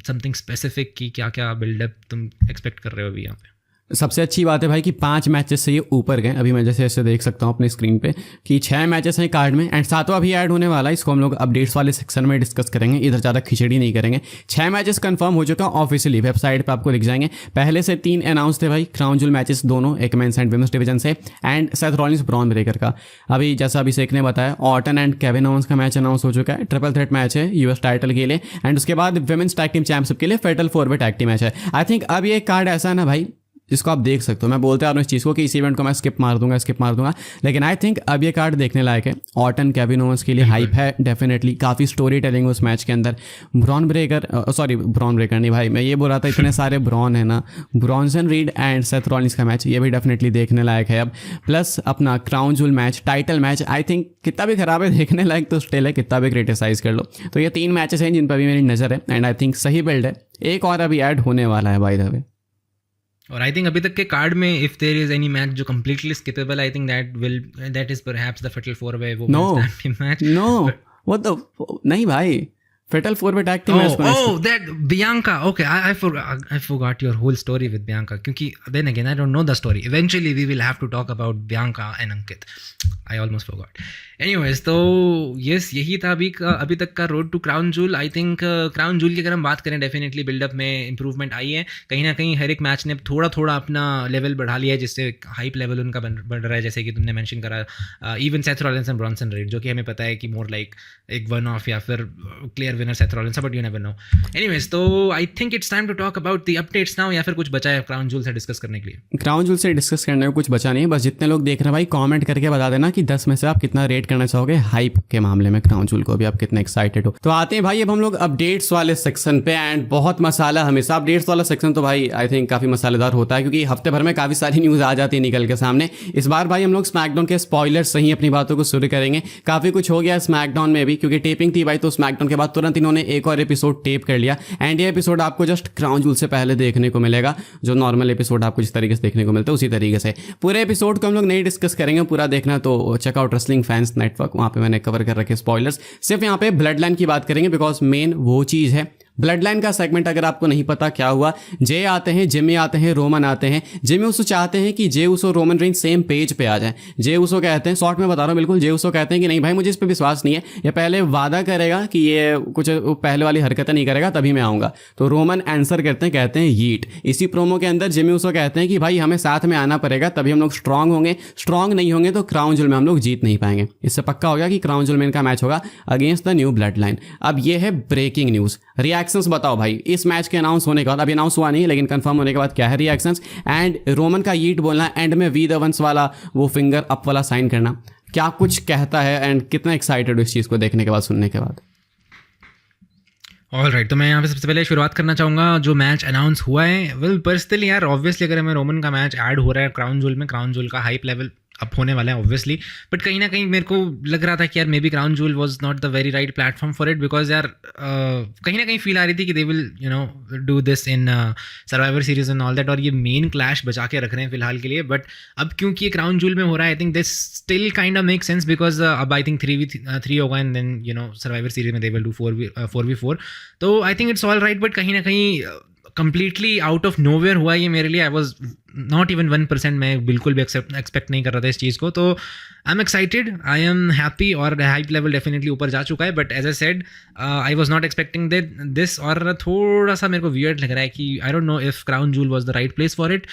something specific कि क्या क्या बिल्डअप तुम एक्सपेक्ट कर रहे हो अभी यहाँ पे? सबसे अच्छी बात है भाई कि 5 मैचेस से ये ऊपर गए। अभी मैं जैसे ऐसे देख सकता हूँ अपने स्क्रीन पे कि 6 मैचेस हैं कार्ड में, एंड 7वां भी ऐड होने वाला है। इसको हम लोग अपडेट्स वाले सेक्शन में डिस्कस करेंगे, इधर ज़्यादा खिचड़ी नहीं करेंगे। 6 मैचेस कंफर्म हो चुका है ऑफिशियली, वेबसाइट पे आपको दिख जाएंगे। पहले से 3 अनाउंस थे भाई, क्राउन जूल मैचेस दोनों, एक मेंस एंड विमेंस डिवीजन से, and Seth Rollins Bron Breakker का। अभी जैसा अभिषेक ने बताया, ऑर्टन एंड केविन ओवेंस का मैच अनाउंस हो चुका है, ट्रिपल थ्रेट मैच है यूएस टाइटल के लिए, एंड उसके बाद विमेंस टैग टीम चैंपियनशिप के लिए फेटल 4-वे टैग टीम मैच है। आई थिंक अब ये कार्ड ऐसा है ना भाई, जिसको आप देख सकते हो। मैं बोलते आ रहा हूँ इस चीज़ को कि इस इवेंट को मैं स्किप मार दूंगा, लेकिन आई थिंक अब ये कार्ड देखने लायक है। ऑर्टन केविन ओवेंस के लिए हाइप है डेफिनेटली, काफ़ी स्टोरी टेलिंग उस मैच के अंदर। ब्रॉन ब्रेकर नहीं भाई, मैं ये बोल रहा था इतने सारे ब्रॉन है ना, Bronson read and Seth Rollins का मैच, ये भी डेफिनेटली देखने लायक है अब। प्लस अपना crown joule match, title match, I think कितना भी खराब है देखने लायक तो स्टिल है, कितना भी क्रिटिसाइज कर लो। तो ये 3 मैचेस हैं जिन पर भी मेरी नज़र है एंड आई थिंक सही बिल्ड है। एक और अभी ऐड होने वाला है बाय द वे। और आई थिंक अभी तक के कार्ड में if there is any match जो completely skippable, I think that is perhaps the fatal 4-वे women's tag team match. No what the नहीं भाई, Fatal 4-way tag team match. That Bianca. Okay, I forgot your whole story with Bianca. क्योंकि then again I don't know the story. Eventually we will have to talk about Bianca and Ankit. I almost forgot. Anyways, तो yes, यही था अभी तक का road to Crown Jewel. I think Crown Jewel की अगर हम बात करें, डेफिनेटली बिल्डअप में इंप्रूवमेंट आई है। कहीं ना कहीं हर एक मैच ने थोड़ा अपना लेवल बढ़ा लिया है, जिससे हाइप लेवल उनका बढ़ रहा है। जैसे कि तुमने मेंशन करा even Seth Rollins and Bronson Reed, जो कि हमें पता है कि मोर लाइक एक वन ऑफ या फिर clear winner Seth Rollins, but you never know. Anyways, तो I think it's time to talk about the updates now, या फिर कुछ बचा है क्राउन जूल से डिस्कस करने के लिए? क्राउन जूल से डिस्कस करने को कुछ बचा नहीं है, बस जितने लोग देख रहे हैं भाई कमेंट करके बता देना कि 10 में से आप कितना रेट करना चाहोगे हाइप के मामले में क्राउन जूल को, अभी आप कितने एक्साइटेड हो। तो आते हैं भाई अब हम लोग अपडेट्स वाले सेक्शन पे, एंड बहुत मसाला हमेशा अपडेट्स वाला सेक्शन तो भाई आई थिंक काफी मसालेदार होता है, क्योंकि हफ्ते भर में काफी सारी न्यूज आ जाती है निकल के सामने। इस बार भाई हम लोग स्मैकडाउन के स्पॉयलर्स से ही अपनी बातों को शुरू करेंगे। काफी कुछ हो गया स्मैकडाउन में भी, क्योंकि टेपिंग थी भाई, तो स्मैकडाउन के बाद तुरंत इन्होंने एक और एपिसोड टेप कर लिया, एंड ये एपिसोड आपको जस्ट क्राउन जूल से पहले देखने को मिलेगा। जो नॉर्मल एपिसोड आपको जिस तरीके से देखने को मिलता है उसी तरीके से पूरे एपिसोड को हम लोग नहीं डिस्कस करेंगे। पूरा देखना तो चेकआउट रेसलिंग फैंस नेटवर्क, वहाँ पे मैंने कवर कर रखे स्पॉयलर्स। सिर्फ यहाँ पे ब्लड लाइन की बात करेंगे, बिकॉज मेन वो चीज़ है। ब्लड लाइन का सेगमेंट अगर आपको नहीं पता क्या हुआ, जे आते हैं, जिमी आते हैं, रोमन आते हैं। जिमी उसो चाहते हैं कि जे उसो रोमन रेंज सेम पेज पे आ जाए। जे उसो कहते हैं, शॉर्ट में बता रहा हूँ बिल्कुल, जे उसो कहते हैं कि नहीं भाई मुझे इस पर विश्वास नहीं है, ये पहले वादा करेगा कि ये कुछ पहले वाली हरकतें नहीं करेगा तभी मैं आऊँगा। तो रोमन आंसर करते हैं, कहते हैं यीट। इसी प्रोमो के अंदर जिमी उसो कहते हैं कि भाई हमें साथ में आना पड़ेगा तभी हम लोग स्ट्रांग होंगे, स्ट्रांग नहीं होंगे तो क्राउन जूल में हम लोग जीत नहीं पाएंगे। इससे पक्का हो गया कि क्राउन जूल में इनका मैच होगा against the new blood line. अब ये है ब्रेकिंग न्यूज़। रिएक्शंस बताओ भाई इस मैच के अनाउंस होने के बाद, अभी अनाउंस हुआ नहीं लेकिन कंफर्म होने के बाद क्या है रिएक्शंस? एंड रोमन का यीट बोलना, एंड में वी द वंस वाला वो फिंगर अप वाला साइन करना, क्या कुछ कहता है एंड कितना एक्साइटेड हो इस चीज़ को देखने के बाद, सुनने के बाद? ऑल राइट, तो मैं यहाँ पे सबसे पहले शुरुआत करना चाहूँगा जो मैच अनाउंस हुआ है। वेल पर्सनली यार ऑब्वियसली अगर हमें रोमन का मैच ऐड हो रहा है क्राउन जूल में, क्राउन जूल का हाइप लेवल अप होने वाला है ऑब्वियसली, बट कहीं ना कहीं मेरे को लग रहा था कि यार may be crown joule was not the very right platform for it, because यार कहीं ना कहीं फील आ रही थी कि they will you know do this in survivor series and all that, और ये मेन क्लैश बचा के रख रहे हैं फिलहाल के लिए। बट अब क्योंकि ये क्राउन जूल में हो रहा है, I think this still kind of make sense, because अब आई थिंक 3v3 होगा and then you know Survivor Series में दे विल डू 4v4, तो I think it's all right. But कहीं ना कहीं कंप्लीटली आउट ऑफ नोवेयर हुआ ये मेरे लिए। आई वॉज नॉट इवन 1%, मैं बिल्कुल भी एक्सपेक्ट नहीं कर रहा था इस चीज़ को। तो I am excited, I am happy, और हाइप लेवल डेफिनेटली ऊपर जा चुका है। But as I said I was not expecting this, और थोड़ा सा मेरे को वियर्ड लग रहा है कि आई don't know if crown joule was the right place for it.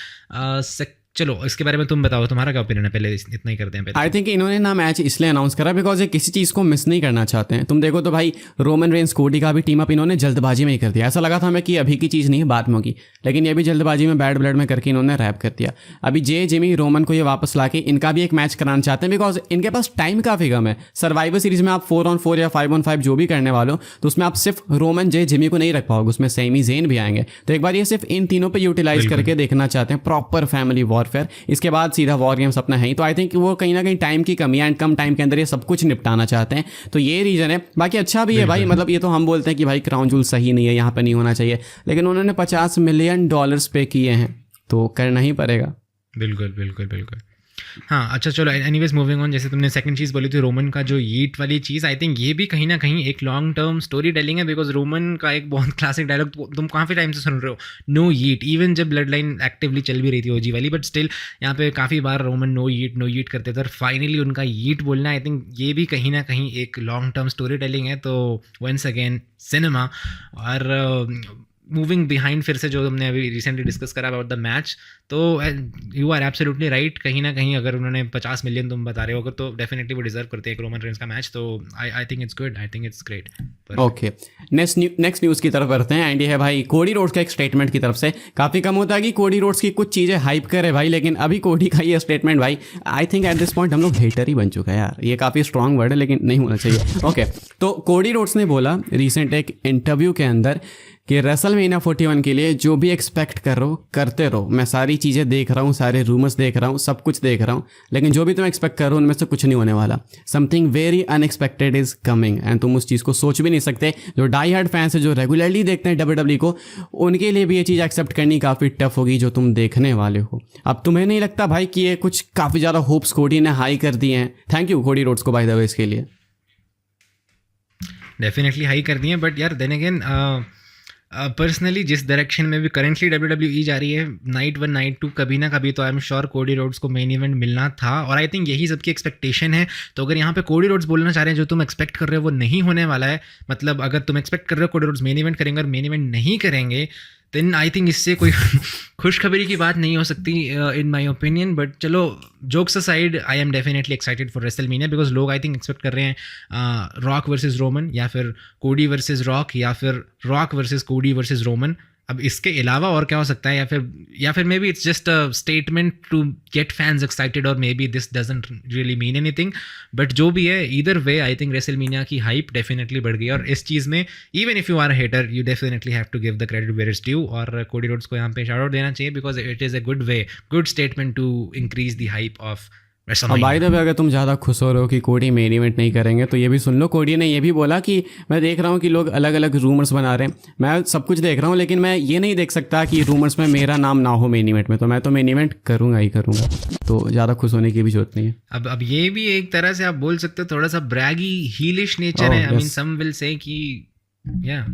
चलो इसके बारे में तुम बताओ, तुम्हारा क्या ओपिनियन है? पहले इतना ही करते हैं पहले। आई थिंक इन्होंने ना मैच इसलिए अनाउंस करा बिकॉज ये किसी चीज़ को मिस नहीं करना चाहते हैं। तुम देखो तो भाई रोमन रेंस कोडी का भी टीम अप इन्होंने जल्दबाजी में ही कर दिया। ऐसा लगा था हमें कि अभी की चीज़ नहीं है, बाद में होगी, लेकिन ये भी जल्दबाजी में बैड ब्लड में करके इन्होंने रैप कर दिया। अभी जे जिमी रोमन को ये वापस ला के इनका भी एक मैच कराना चाहते हैं, बिकॉज इनके पास टाइम काफ़ी कम है। सर्वाइवर सीरीज में आप 4-on-4 या 5-on-5 जो भी करने वालों, तो उसमें आप सिर्फ रोमन जे जिमी को नहीं रख पाओगे, उसमें सेमी जेन भी आएंगे। तो एक बार ये सिर्फ इन तीनों पर यूटिलाइज करके देखना चाहते हैं, प्रॉपर फैमिली वॉरफेयर। इसके बाद सीधा वॉर गेम्स अपना है ही। तो आई थिंक वो कहीं ना कहीं टाइम की कमी है एंड कम टाइम के अंदर ये सब कुछ निपटाना चाहते हैं, तो ये रीजन है। बाकी अच्छा भी है भाई, मतलब ये तो हम बोलते हैं कि भाई क्राउन जूल सही नहीं है, यहाँ पे नहीं होना चाहिए, लेकिन उन्होंने $50 मिलियन पे किए हैं तो करना ही पड़ेगा। बिल्कुल बिल्कुल बिल्कुल। हाँ अच्छा चलो, एनीवेज मूविंग ऑन। जैसे तुमने सेकंड चीज़ बोली थी रोमन का जो यीट वाली चीज़, आई थिंक ये भी कहीं ना कहीं एक लॉन्ग टर्म स्टोरी टेलिंग है, बिकॉज रोमन का एक बहुत क्लासिक डायलॉग तुम काफ़ी टाइम से सुन रहे हो, नो यीट। इवन जब ब्लड लाइन एक्टिवली चल भी रही थी ओजी वाली, बट स्टिल यहाँ पे काफ़ी बार रोमन नो यीट करते थे, और फाइनली उनका यीट बोलना, आई थिंक ये भी कहीं ना कहीं एक लॉन्ग टर्म स्टोरी टेलिंग है। तो वंस अगेन सिनेमा, और मूविंग बिहाइंड फिर से जो हमने अभी रिसेंटली डिस्कस करा अबाउट द मैच, तो यू आर एब्सोल्युटली राइट, कहीं ना कहीं अगर उन्होंने 50 मिलियन तुम बता रहे हो अगर, तो डेफिनेटली वो डिजर्व करते हैं एक रोमन रेंस का मैच, तो I think it's good, I think it's great. Okay, next news की तरफ बढ़ते हैं, एंड ये है भाई कोडी रोड्स का एक स्टेटमेंट की तरफ से। काफ़ी कम होता है कि कोडी रोड्स की कुछ चीज़ें हाइप करे भाई, लेकिन अभी कोडी का ये स्टेटमेंट भाई, I think at this point हम लोग हेटर ही बन चुका है यार, ये काफ़ी स्ट्रॉन्ग वर्ड है लेकिन नहीं होना चाहिए। ओके, तो कोडी रोड्स ने बोला रिसेंट एक इंटरव्यू के अंदर कि रेसलमेनिया 41 के लिए जो भी एक्सपेक्ट कर रहे हो करते रहो, मैं सारी चीज़ें देख रहा हूँ, सारे रूमर्स देख रहा हूँ, सब कुछ देख रहा हूँ, लेकिन जो भी तुम एक्सपेक्ट कर रहे हो उनमें से कुछ नहीं होने वाला। Something very unexpected is coming, and तुम उस चीज़ को सोच भी नहीं सकते। जो डाई हार्ड फैंस है, जो रेगुलरली देखते हैं WWE को, उनके लिए भी ये चीज़ एक्सेप्ट करनी काफ़ी टफ होगी जो तुम देखने वाले हो। अब तुम्हें नहीं लगता भाई कि ये कुछ काफ़ी ज़्यादा होप्स कोडी ने हाई कर दिए हैं? थैंक यू कोडी रोड्स को बाय द वे इसके लिए। डेफिनेटली हाई कर दिए, बट यार देन अगेन पर्सनली जिस डायरेक्शन में भी करेंटली WWE जा रही है, नाइट 1 नाइट 2 कभी ना कभी तो आई एम श्योर कोडी रोड्स को मेन इवेंट मिलना था, और आई थिंक यही सबकी एक्सपेक्टेशन है। तो अगर यहाँ पे कोडी रोड्स बोलना चाह रहे हैं जो तुम एक्सपेक्ट कर रहे हो वो नहीं होने वाला है, मतलब अगर तुम एक्सपेक्ट कर रहे हो कोडी रोड्स मेन इवेंट करेंगे और मेन इवेंट नहीं करेंगे, देन आई थिंक इससे कोई खुशखबरी की बात नहीं हो सकती इन माई ओपिनियन। बट चलो, jokes aside, I am definitely excited for WrestleMania, because लोग आई थिंक एक्सपेक्ट कर रहे हैं रॉक वर्सेस रोमन, या फिर कोडी वर्सेस रॉक, या फिर रॉक वर्सेस कोडी वर्सेस रोमन। अब इसके अलावा और क्या हो सकता है, या फिर may be it's just a statement to get fans excited, और may be this doesn't really mean anything. But जो भी है, either way I think WrestleMania की हाइप डेफिनेटली बढ़ गई, और इस चीज़ में even if you are a hater, you definitely have to give the credit where it's due, और कोडी रोड्स को यहाँ पे शाउट आउट देना चाहिए, because it is a good way, good statement to increase the hype of. और by the way, अगर तुम ज़्यादा खुश हो रहे हो कि कोडी मेन इवेंट नहीं करेंगे, तो ये भी सुन लो, कोडी ने ये भी बोला कि मैं देख रहा हूँ कि लोग अलग अलग रूमर्स बना रहे हैं, मैं सब कुछ देख रहा हूँ, लेकिन मैं ये नहीं देख सकता कि रूमर्स में मेरा नाम ना हो मेन इवेंट में, तो मैं तो मेन इवेंट करूँगा ही करूँगा। तो ज़्यादा खुश होने की भी जरूरत नहीं है। अब ये भी एक तरह से आप बोल सकते हो थोड़ा सा ब्रैगी हीलिश नेचर है। I mean some will say कि या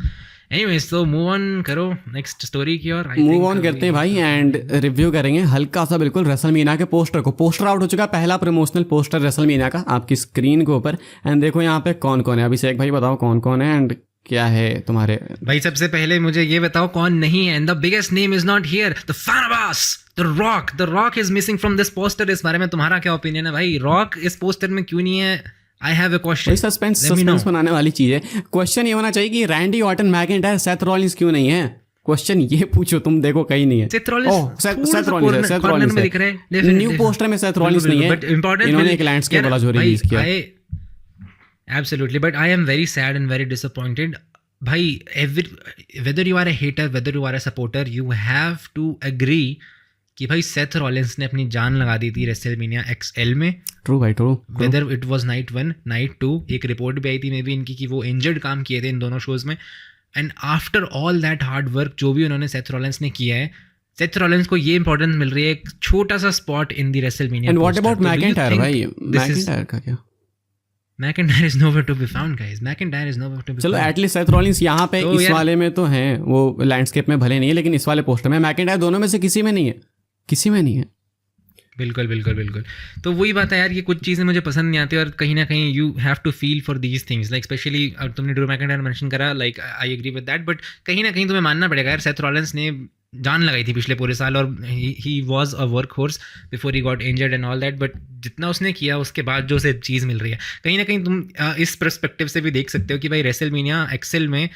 एनीवेज, तो मूव ऑन करो नेक्स्ट स्टोरी की ओर। मूव ऑन करते हैं भाई, एंड रिव्यू करेंगे हल्का सा बिल्कुल रेसलमेनिया के पोस्टर को। पोस्टर आउट हो चुका है, पहला प्रमोशनल पोस्टर रेसलमेनिया का आपकी स्क्रीन के ऊपर, एंड देखो यहाँ पे कौन कौन है। अभिषेक भाई बताओ कौन कौन है एंड क्या है तुम्हारे भाई। सबसे पहले मुझे ये बताओ कौन नहीं है, and the biggest name is not here, the fanbase, the Rock is missing from this poster. इस बारे में तुम्हारा क्या ओपिनियन है भाई? रॉक इस पोस्टर में क्यों नहीं है? आई हैव अ क्वेश्चन। सस्पेंस बनाने वाली चीज है। क्वेश्चन ये होना चाहिए कि Randy Orton, McIntyre, Seth Rollins क्यों नहीं है? क्वेश्चन ये पूछो तुम, देखो कहीं नहीं है। सेथ रॉलिंस न्यू पोस्टर में सेथ रॉलिंस नहीं है, इन्होंने एक लैंडस्केप वाला जो रिलीज किया। Absolutely, but I am very sad and very disappointed. भाई, whether you are a hater, whether you are a supporter, you have to agree कि भाई सेथ रॉलिंस ने अपनी जान लगा दी थी रेसलमेनिया XL में। ट्रू भाई, true. Whether it was night 1 night 2, एक रिपोर्ट भी आई थी मे बी इनकी कि वो इंजर्ड काम किए थे इन दोनों शोज में। And after all that hard work जो भी उन्होंने सेथ रॉलिंस ने किया है, सेथ रॉलिंस को ये इंपॉर्टेंस मिल रही है एक छोटा सा spot in the WrestleMania. And what about McIntyre भाई? मैकिंटायर का क्या? McIntyre is nowhere to be found guys, McIntyre is nowhere to be. चलो एटलीस्ट सेथ रॉलिंस यहाँ पे तो इस वाले में तो हैं, वो लैंडस्केप में भले नहीं है, लेकिन इस वाले पोस्टर में मैकिंटायर दोनों में से किसी में नहीं है, किसी में नहीं है। बिल्कुल बिल्कुल बिल्कुल। तो वही बात है यार, ये कुछ चीज़ें मुझे पसंद नहीं आती, और कहीं ना कहीं you have to feel for these things, like specially तुमने ड्रू मैकिंटायर मेंशन करा, like I agree with that, but कहीं ना कहीं तुम्हें मानना पड़ेगा यार, सेथ रॉलिंस ने जान लगाई थी पिछले पूरे साल, और he was a work horse before he got injured and all that. But जितना उसने किया उसके बाद जो उसे चीज़ मिल रही है, कहीं ना कहीं तुम इस पर्सपेक्टिव से भी देख सकते हो कि भाई रेसलमेनिया XL में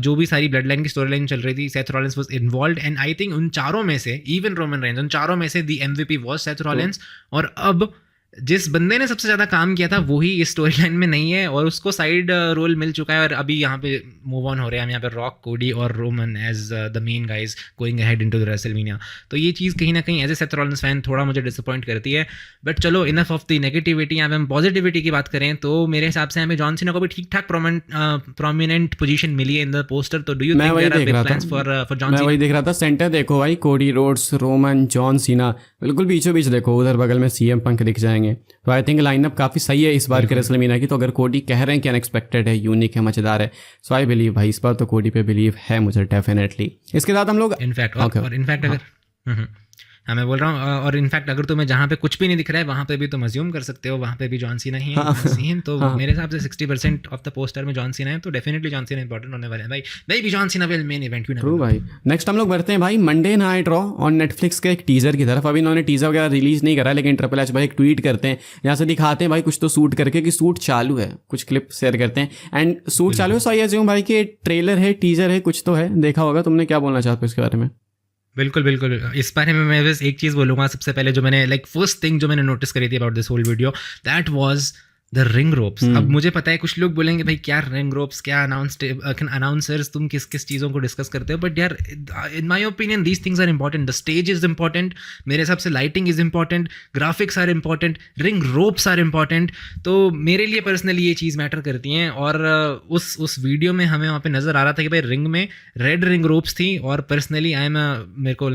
जो भी सारी ब्लड लाइन की स्टोरी लाइन चल रही थी, Seth Rollins was involved, and I think उन चारों में से, इवन रोमन रेंज, उन चारों में से दी MVP वाज सेथ रॉलिंस। और अब जिस बंदे ने सबसे ज़्यादा काम किया था वही इस स्टोरी लाइन में नहीं है, और उसको साइड रोल मिल चुका है। और अभी यहाँ पे मूव ऑन हो रहे हैं हम, यहाँ पे रॉक, कोडी और Roman as the main guys going ahead into the WrestleMania. तो ये चीज़ कहीं ना कहीं as a Seth Rollins fan थोड़ा मुझे डिसअपॉइंट करती है। बट चलो, इनफ ऑफ द नेगेटिविटी। यहाँ पे हम पॉजिटिविटी की बात करें तो मेरे हिसाब से हमें जॉन सीना को भी ठीक ठाक प्रोमिनेंट पोजीशन मिली है इन द पोस्टर। तो do you think there are big plans for John Cena? मैं वही देख रहा था, सेंटर देखो भाई, Cody Rhodes, Roman, John Cena, बिल्कुल बीचों बीच देखो, उधर बगल में CM पंक दिख जाएंगे। तो आई थिंक लाइनअप काफ़ी सही है इस बार के रेसलमेनिया की। तो अगर कोडी कह रहे हैं कि अनएक्सपेक्टेड है, यूनिक है, मजेदार है, सो आई बिलीव भाई, इस बार तो कोडी पे बिलीव है मुझे डेफिनेटली। इसके साथ हम लोग इनफैक्ट अगर हाँ मैं बोल रहा हूँ और इनफैक्ट अगर तुम्हें जहाँ पे कुछ भी नहीं दिख रहा है वहाँ पे भी तुम अज्यूम कर सकते हो वहाँ पे भी जॉन सीना ही है सीन तो मेरे हिसाब से 60% ऑफ द पोस्टर में जॉन सीना है तो डेफिनेटली जॉन सीना इंपॉर्टेंट होने वाले हैं भाई भी John Cena will main event क्यों ट्रू भाई। नेक्स्ट हम लोग बढ़ते हैं भाई मंडे नाइट रॉ और नेटफ्लिक्स के एक टीजर की तरफ। अभी इन्होंने टीजर वगैरह रिलीज नहीं करा लेकिन ट्रिपल एच भाई एक ट्वीट करते हैं यहाँ से दिखाते हैं भाई कुछ तो शूट करके कि शूट चालू है, कुछ क्लिप शेयर करते हैं एंड शूट चालू है। सो आई अज्यूम भाई कि ट्रेलर है, टीजर है, कुछ तो है, देखा होगा तुमने। क्या बोलना चाहते हो इसके बारे में? बिल्कुल बिल्कुल इस बारे में मैं बस एक चीज़ बोलूँगा सबसे पहले जो मैंने फर्स्ट थिंग जो मैंने नोटिस करी थी about this whole video that was the ring ropes. अब मुझे पता है कुछ लोग बोलेंगे भाई क्या रिंग रोप्स, क्या अनाउंसर्स, तुम किस किस चीज़ों को डिस्कस करते हो, बट यार in my opinion these things are important. The stage is important, मेरे हिसाब से lighting is important, graphics are important, ring ropes are important. तो मेरे लिए पर्सनली ये चीज़ मैटर करती हैं और उस वीडियो में हमें वहाँ पे नज़र आ रहा था कि भाई रिंग में रेड रिंग रोप्स थी और पर्सनली मेरे को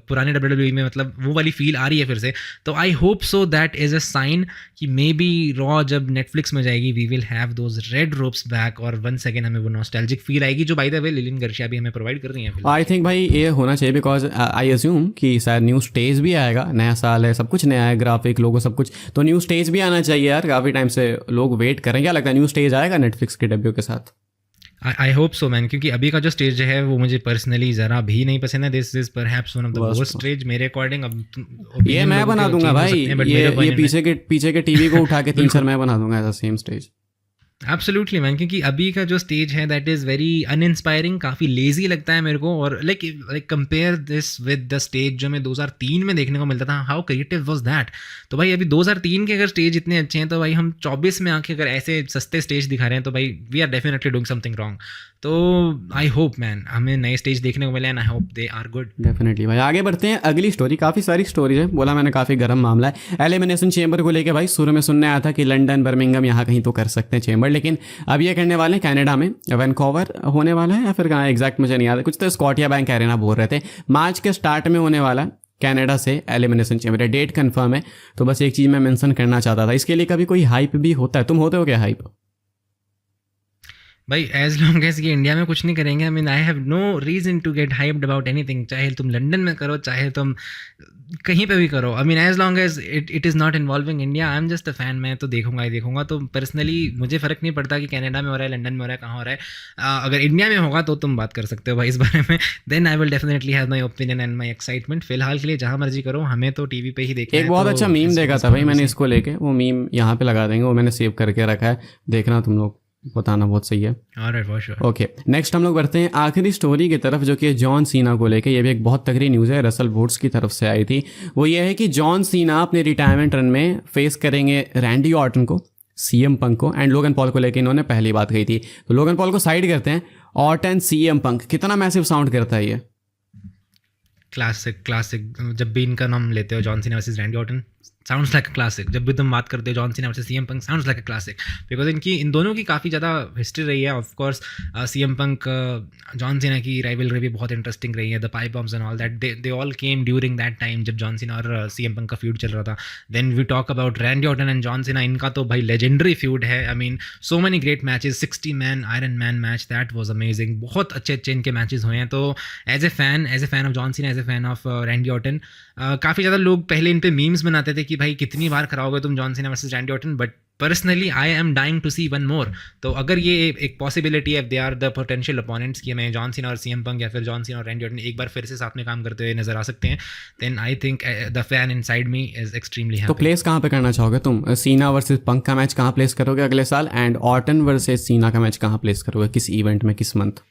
पुराने WWE में मतलब वो वाली फील आ रही है फिर से। तो I hope so that is a sign कि मे बी रॉ जब नेटफ्लिक्स में जाएगी we will have those red ropes back और वन सेकेंड हमें वो नॉस्टैल्जिक फील आएगी जो by the way Lilian Garcia भी हमें प्रोवाइड कर रही है। आई थिंक भाई ये होना चाहिए बिकॉज आई अज्यूम कि शायद न्यू स्टेज भी आएगा, नया साल है, सब कुछ नया है, ग्राफिक लोगो सब कुछ, तो न्यू स्टेज भी आना चाहिए यार। काफ़ी टाइम से लोग वेट करें। क्या लगता है न्यू स्टेज आएगा नेटफ्लिक्स के डेब्यू के साथ? आई होप सो मैन, क्योंकि अभी का जो स्टेज है वो मुझे पर्सनली ज़रा भी नहीं पसंद है। This is perhaps one of the worst stage मेरे अकॉर्डिंग। अब ये मैं बना दूंगा भाई, ये पीछे के टीवी को उठा के 3 मैं बना दूंगा ऐसा सेम स्टेज। एब्सोल्युटली मैन, क्योंकि अभी का जो स्टेज है दैट इज़ वेरी अनइंस्पायरिंग, काफ़ी लेजी लगता है मेरे को। और like compare this with the stage जो हमें 2003 में देखने को मिलता था, हाउ क्रिएटिव वाज दैट। तो भाई अभी 2003 के अगर स्टेज इतने अच्छे हैं तो भाई हम 24 में आके अगर ऐसे सस्ते स्टेज दिखा रहे हैं तो भाई we are definitely doing something wrong. तो आई होप मैन हमें नए स्टेज देखने को मिले and I hope they are good. Definitely भाई। आगे बढ़ते हैं अगली स्टोरी। काफ़ी सारी स्टोरीज है, बोला मैंने काफ़ी गर्म मामला है। एलिमिनेशन चेंबर को लेके भाई शुरू में सुनने आया था कि लंदन, बर्मिंघम यहाँ कहीं तो कर सकते हैं चेंबर, लेकिन अब ये करने वाले हैं कनाडा में, वैनकूवर होने वाला है या फिर कहाँ एग्जैक्ट मुझे नहीं याद है, कुछ तो स्कॉटिया बैंक एरेना बोल रहे थे। मार्च के स्टार्ट में होने वाला है कनाडा से एलिमिनेशन चेंबर, डेट कंफर्म है। तो बस एक चीज़ मैं मेंशन करना चाहता था, इसके लिए कभी कोई हाइप भी होता है? तुम होते हो क्या हाइप? भाई एज लॉन्ग एज ये इंडिया में कुछ नहीं करेंगे, I mean I have no reason to get hyped about anything. चाहे तुम लंदन में करो, चाहे तुम कहीं पे भी करो, I mean as long as it is not involving India, I am just a fan. मैं तो देखूंगा ही देखूंगा। तो पर्सनली मुझे फ़र्क नहीं पड़ता कि कनाडा में हो रहा है, लंदन में हो रहा है, कहाँ हो रहा है। अगर इंडिया में होगा तो तुम बात कर सकते हो भाई इस बारे में, then I will definitely have my opinion and my excitement. फिलहाल के लिए जहाँ मर्जी करो, हमें तो टीवी पे ही देखना है। एक बहुत अच्छा मीम देखा था भाई मैंने इसको लेके, वो मीम यहाँ पे लगा देंगे, वो मैंने सेव करके रखा है, देखना तुम लोग, बताना, बहुत सही है। ओके, नेक्स्ट हम लोग बढ़ते हैं आखिरी स्टोरी की तरफ जो कि जॉन सीना को लेके। ये भी एक बहुत तगड़ी न्यूज़ है, रसल वुड्स की तरफ से आई थी। वो ये है कि जॉन सीना अपने रिटायरमेंट रन में फेस करेंगे रैंडी ऑर्टन को, सीएम पंक को एंड लोगन पॉल को लेके इन्होंने पहली बात कही थी। तो लोगन पॉल को साइड करते हैं, ऑर्टन सीएम पंक, कितना मैसिव साउंड करता है ये? क्लासिक जब भी इनका नाम लेते हो, John Cena versus Randy Orton, sounds like a classic. जब भी तुम बात करते हो John Cena versus CM Punk, sounds like a classic, because in दोनों की काफ़ी ज़्यादा हिस्ट्री रही है। Of course CM Punk John Cena की राइवलरी भी बहुत इंटरेस्टिंग रही है, the pipe bombs and all that, they all came during that time जब जॉन सीना और सीएम पंक का फ्यूड चल रहा था। Then we talk about Randy Orton and John Cena, इनका तो भाई लेजेंडरी फ्यूड है। I mean so many great matches, 60 man iron man match, that was amazing. बहुत अच्छे अच्छे इनके मैचेस हुए हैं। तो as a fan of John Cena, as a fan of Randy Orton, काफ़ी ज़्यादा लोग पहले इन पे मीम्स बनाते थे कि भाई कितनी बार कराओगे तुम John Cena versus Randy Orton, but personally I am dying to see one more. तो अगर ये एक पॉसिबिलिटी है, they are the potential opponents कि हमें जॉन सीना और सीएम पंक या फिर जॉन सीना और रैंडी ऑर्टन एक बार फिर से साथ में काम करते हुए नजर आ सकते हैं, then I think the fan inside me is extremely happy. तो प्लेस कहाँ पे करना चाहोगे तुम? सीना वर्सेस पंक का मैच कहाँ प्लेस करोगे अगले साल, एंड ऑर्टन वर्सेस सीना का मैच कहाँ प्लेस करोगे, किस इवेंट में, किस मंथ?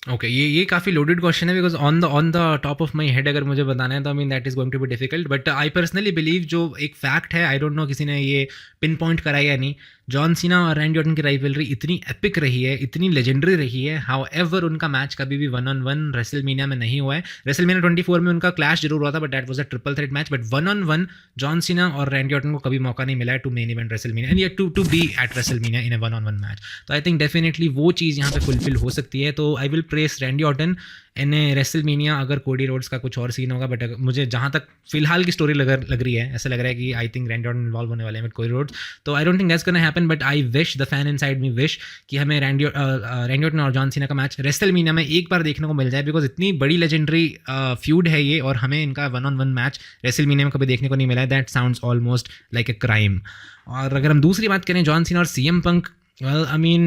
ओके, ये काफ़ी लोडेड क्वेश्चन है, because on the top of my head अगर मुझे बताना है तो I mean that is going to be difficult. But I personally believe जो एक फैक्ट है, आई डोंट नो किसी ने ये पिन पॉइंट कराया या नहीं, जॉन सीना और रैंडी ऑर्टन की राइवलरी इतनी एपिक रही है, इतनी लेजेंडरी रही है। हाउएवर उनका मैच कभी भी 1-on-1 रेसलमेनिया में नहीं हुआ है। रेसलमेनिया 24 में उनका क्लैश जरूर हुआ था, but that was a triple threat match, but 1-on-1 John Cena और रैंडी ऑर्टन को कभी मौका नहीं मिला है to main event WrestleMania and yet to be at WrestleMania in a 1-on-1 match. तो आई थिंक डेफिनेटली वो चीज़ यहाँ पे फुलफिल हो सकती है। तो I will place Randy Orton and WrestleMania अगर कोडी रोड्स का कुछ और सीन होगा, बट मुझे जहाँ तक फिलहाल की स्टोरी लग रही है, ऐसा लग रहा है कि I think Randy Orton involve होने वाले हैं विद कोडी रोड्स, तो आई don't think that's gonna happen, but I wish, the fan inside me wish कि हमें रैंडी ऑर्टन और जॉन सीना का मैच रेसलमेनिया में एक बार देखने को मिल जाए, बिकॉज इतनी बड़ी लेजेंडरी फ्यूड है ये, और हमें इनका 1-on-1 मैच रेसलमेनिया में कभी देखने को नहीं मिला है. That sounds almost like a crime. और अगर हम दूसरी बात करें जॉन सीना और CM Punk, well I mean